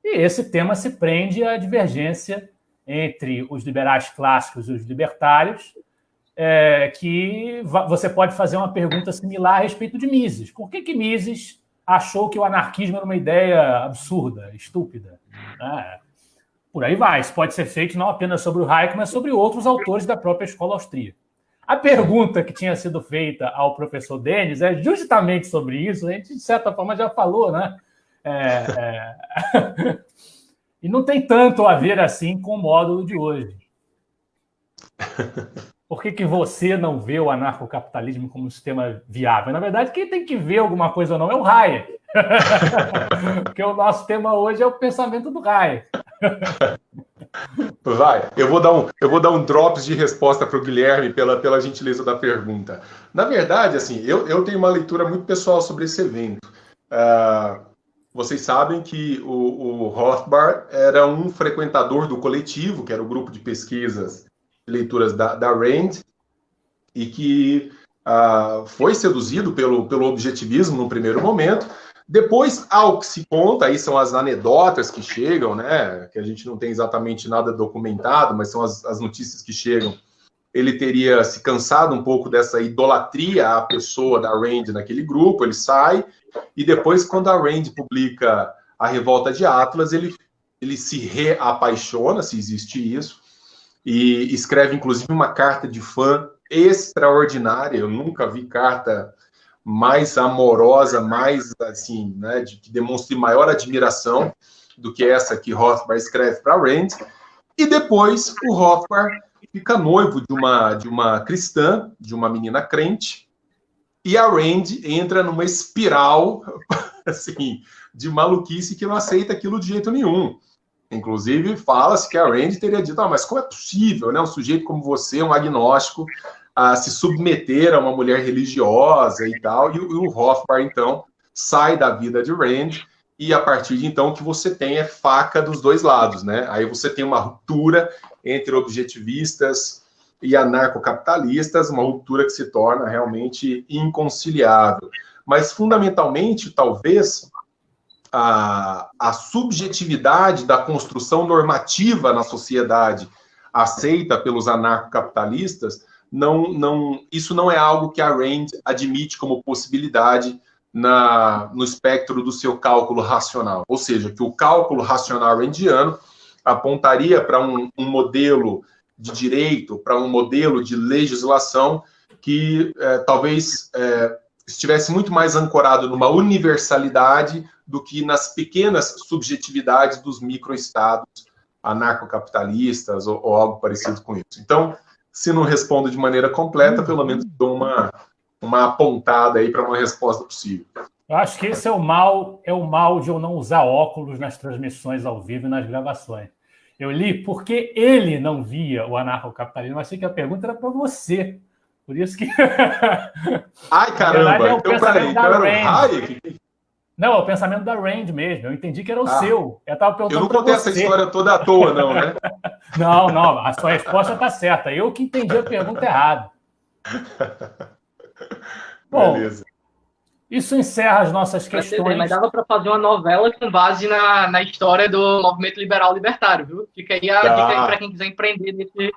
Speaker 1: E esse tema se prende à divergência entre os liberais clássicos e os libertários, que você pode fazer uma pergunta similar a respeito de Mises. Por que Mises achou que o anarquismo era uma ideia absurda, estúpida? Por aí vai. Isso pode ser feito não apenas sobre o Hayek, mas sobre outros autores da própria escola austríaca. A pergunta que tinha sido feita ao professor Denis é justamente sobre isso. A gente, de certa forma, já falou, né? E não tem tanto a ver assim com o módulo de hoje. Por que você não vê o anarcocapitalismo como um sistema viável? Na verdade, quem tem que ver alguma coisa ou não é o Hayek. Porque o nosso tema hoje é o pensamento do Hayek.
Speaker 2: Vai, eu vou dar um drops de resposta para o Guilherme pela gentileza da pergunta. Na verdade, assim, eu tenho uma leitura muito pessoal sobre esse evento. Vocês sabem que o Rothbard era um frequentador do coletivo, que era o grupo de pesquisas e leituras da Rand, e que foi seduzido pelo objetivismo no primeiro momento. Depois, ao que se conta, aí são as anedotas que chegam, né? Que a gente não tem exatamente nada documentado, mas são as notícias que chegam. Ele teria se cansado um pouco dessa idolatria à pessoa da Rand naquele grupo, ele sai, e depois, quando a Rand publica A Revolta de Atlas, ele se reapaixona, se existe isso, e escreve, inclusive, uma carta de fã extraordinária. Eu nunca vi carta mais amorosa, mais, assim, né, que demonstre maior admiração do que essa que Rothbard escreve para Rand. E depois, o Rothbard fica noivo de uma cristã, de uma menina crente, e a Rand entra numa espiral assim, de maluquice que não aceita aquilo de jeito nenhum. Inclusive, fala-se que a Rand teria dito, mas como é possível, né, um sujeito como você, um agnóstico, a se submeter a uma mulher religiosa e tal, e o Rothbard, então, sai da vida de Rand, e a partir de então, o que você tem é faca dos dois lados, né? Aí você tem uma ruptura entre objetivistas e anarcocapitalistas, uma ruptura que se torna realmente inconciliável. Mas, fundamentalmente, talvez, a subjetividade da construção normativa na sociedade aceita pelos anarcocapitalistas, isso não é algo que a Rand admite como possibilidade no espectro do seu cálculo racional. Ou seja, que o cálculo racional randiano apontaria para um modelo de direito, para um modelo de legislação que talvez estivesse muito mais ancorado numa universalidade do que nas pequenas subjetividades dos microestados anarcocapitalistas ou algo parecido com isso. Então, se não respondo de maneira completa, pelo menos dou uma apontada aí para uma resposta possível.
Speaker 1: Eu acho que esse é o mal de eu não usar óculos nas transmissões ao vivo e nas gravações. Eu li porque ele não via o anarcocapitalismo, mas achei que a pergunta era para você. Por isso que...
Speaker 2: Ai, caramba!
Speaker 1: É
Speaker 2: então, peraí, então era o Hayek?
Speaker 1: Não, é o pensamento da Rand mesmo. Eu entendi que era o seu. Eu
Speaker 2: não contei essa história toda à toa, não, né?
Speaker 1: Não, a sua resposta está certa. Eu que entendi a pergunta errada. Bom, beleza. Isso encerra as nossas questões.
Speaker 4: Mas dava para fazer uma novela com base na história do movimento liberal libertário, viu? Fica aí a dica aí para quem quiser empreender nesse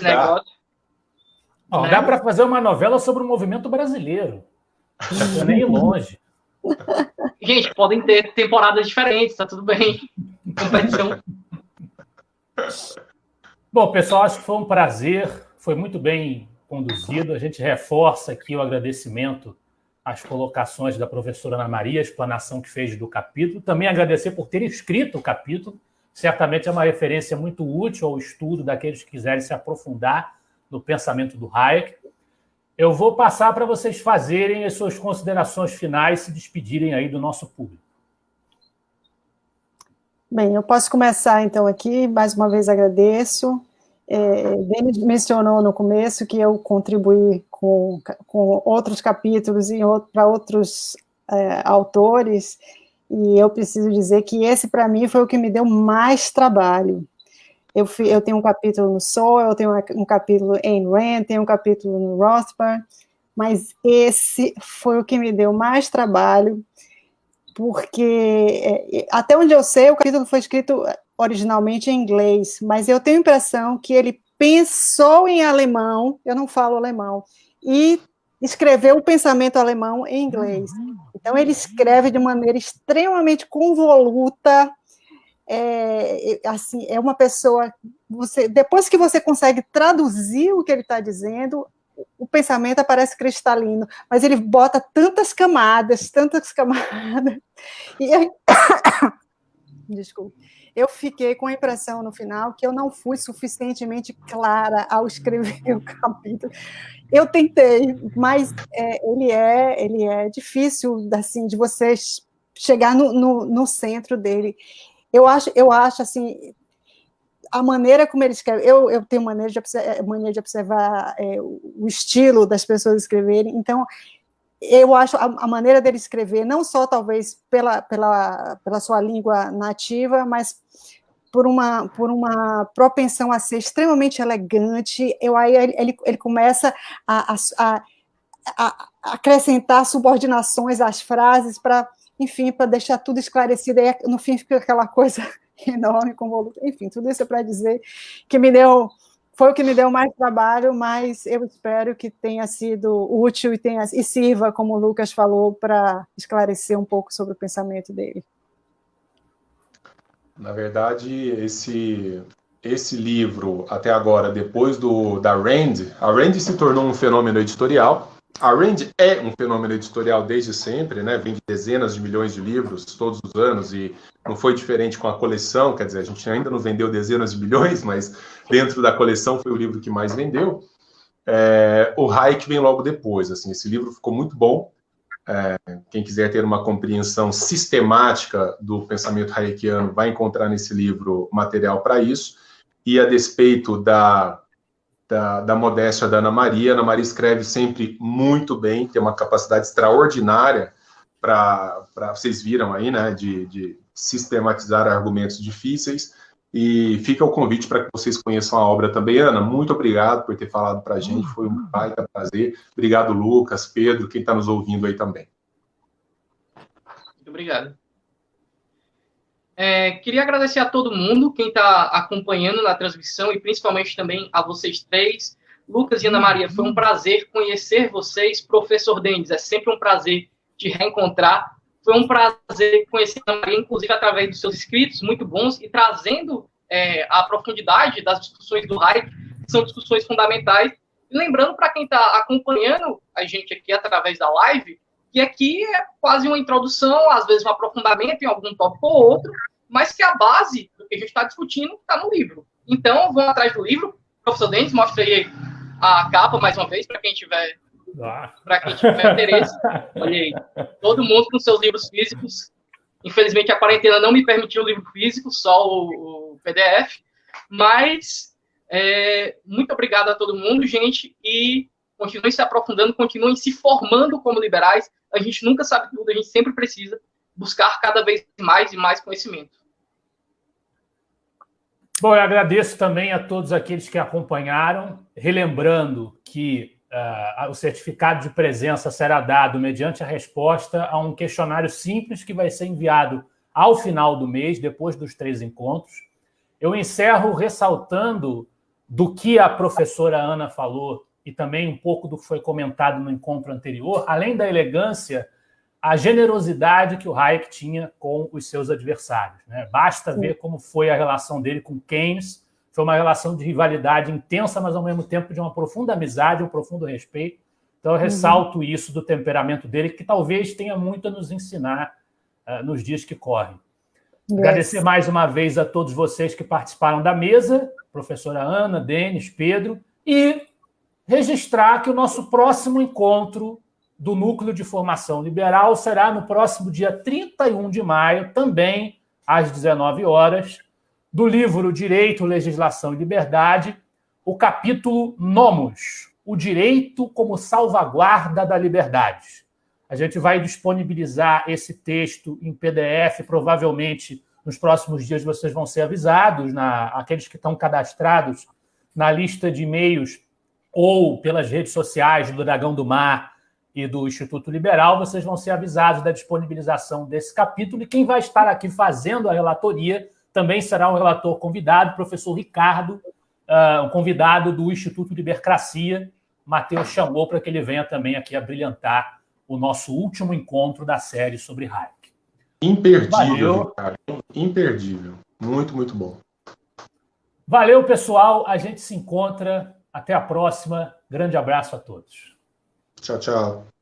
Speaker 4: negócio.
Speaker 1: Não, dá para fazer uma novela sobre o movimento brasileiro. Não é nem ir longe.
Speaker 4: Gente, podem ter temporadas diferentes, tá tudo bem. Competição.
Speaker 1: Bom, pessoal, acho que foi um prazer. Foi muito bem conduzido. A gente reforça aqui o agradecimento às colocações da professora Ana Maria, a explanação que fez do capítulo. Também agradecer por ter escrito o capítulo. Certamente é uma referência muito útil ao estudo daqueles que quiserem se aprofundar no pensamento do Hayek. Eu vou passar para vocês fazerem as suas considerações finais, se despedirem aí do nosso público.
Speaker 3: Bem, eu posso começar, então, aqui. Mais uma vez agradeço. Denis mencionou no começo que eu contribuí com outros capítulos e para outros autores, e eu preciso dizer que esse, para mim, foi o que me deu mais trabalho. Eu tenho um capítulo no Sowell, eu tenho um capítulo em Rand, tenho um capítulo no Rothbard, mas esse foi o que me deu mais trabalho, porque, até onde eu sei, o capítulo foi escrito originalmente em inglês, mas eu tenho a impressão que ele pensou em alemão, eu não falo alemão, e escreveu o pensamento alemão em inglês. Então, ele escreve de maneira extremamente convoluta, assim, é uma pessoa, depois que você consegue traduzir o que ele está dizendo, o pensamento parece cristalino, mas ele bota tantas camadas, e aí, desculpa, eu fiquei com a impressão no final que eu não fui suficientemente clara ao escrever o capítulo. Eu tentei, mas ele é difícil, assim, de você chegar no centro dele. Eu acho assim, a maneira como ele escreve, eu tenho mania de observar o estilo das pessoas escreverem, então eu acho a maneira dele escrever, não só talvez pela sua língua nativa, mas por uma propensão a ser extremamente elegante, aí ele começa a acrescentar subordinações às frases para, enfim, para deixar tudo esclarecido, e no fim fica aquela coisa enorme, enfim, tudo isso é para dizer que foi o que me deu mais trabalho, mas eu espero que tenha sido útil e sirva, como o Lucas falou, para esclarecer um pouco sobre o pensamento dele.
Speaker 2: Na verdade, esse livro, até agora, depois da Rand, a Rand se tornou um fenômeno editorial. A Rand é um fenômeno editorial desde sempre, né? Vende dezenas de milhões de livros todos os anos, e não foi diferente com a coleção, quer dizer, a gente ainda não vendeu dezenas de milhões, mas dentro da coleção foi o livro que mais vendeu. O Hayek vem logo depois, assim, esse livro ficou muito bom. Quem quiser ter uma compreensão sistemática do pensamento hayekiano vai encontrar nesse livro material para isso, e a despeito da modéstia da Ana Maria escreve sempre muito bem, tem uma capacidade extraordinária para vocês viram aí, né, de sistematizar argumentos difíceis, e fica o convite para que vocês conheçam a obra também. Ana, muito obrigado por ter falado para a gente, foi um baita prazer. Obrigado, Lucas, Pedro, quem está nos ouvindo aí também.
Speaker 4: Muito obrigado. Queria agradecer a todo mundo, quem está acompanhando na transmissão, e principalmente também a vocês três. Lucas e Ana Maria, foi um prazer conhecer vocês. Professor Denis, é sempre um prazer te reencontrar. Foi um prazer conhecer a Ana Maria, inclusive através dos seus escritos muito bons, e trazendo a profundidade das discussões do Hayek, que são discussões fundamentais. E lembrando para quem está acompanhando a gente aqui através da live, que aqui é quase uma introdução, às vezes um aprofundamento em algum tópico ou outro, mas que a base do que a gente está discutindo está no livro. Então, vão atrás do livro. Professor Denis, mostra aí a capa mais uma vez, para quem tiver interesse. Olha aí, todo mundo com seus livros físicos. Infelizmente, a quarentena não me permitiu o livro físico, só o PDF. Mas, muito obrigado a todo mundo, gente, e continuem se aprofundando, continuem se formando como liberais. A gente nunca sabe tudo, a gente sempre precisa buscar cada vez mais e mais conhecimento.
Speaker 1: Bom, eu agradeço também a todos aqueles que acompanharam, relembrando que o certificado de presença será dado mediante a resposta a um questionário simples que vai ser enviado ao final do mês, depois dos 3 encontros. Eu encerro ressaltando do que a professora Ana falou e também um pouco do que foi comentado no encontro anterior, além da elegância, a generosidade que o Hayek tinha com os seus adversários, né? Basta ver como foi a relação dele com Keynes. Foi uma relação de rivalidade intensa, mas, ao mesmo tempo, de uma profunda amizade, um profundo respeito. Então, eu ressalto isso do temperamento dele, que talvez tenha muito a nos ensinar nos dias que correm. Agradecer mais uma vez a todos vocês que participaram da mesa, professora Ana, Denis, Pedro, e registrar que o nosso próximo encontro do Núcleo de Formação Liberal será no próximo dia 31 de maio, também às 19 horas, do livro Direito, Legislação e Liberdade, o capítulo Nomos, o direito como salvaguarda da liberdade. A gente vai disponibilizar esse texto em PDF, provavelmente nos próximos dias vocês vão ser avisados, aqueles que estão cadastrados na lista de e-mails ou pelas redes sociais do Dragão do Mar e do Instituto Liberal, vocês vão ser avisados da disponibilização desse capítulo, e quem vai estar aqui fazendo a relatoria também será um relator convidado, o professor Ricardo, um convidado do Instituto Libercracia. Matheus chamou para que ele venha também aqui a brilhantar o nosso último encontro da série sobre Hayek.
Speaker 2: Imperdível, Ricardo. Imperdível. Muito, muito bom.
Speaker 1: Valeu, pessoal. A gente se encontra. Até a próxima. Grande abraço a todos.
Speaker 2: Tchau, tchau.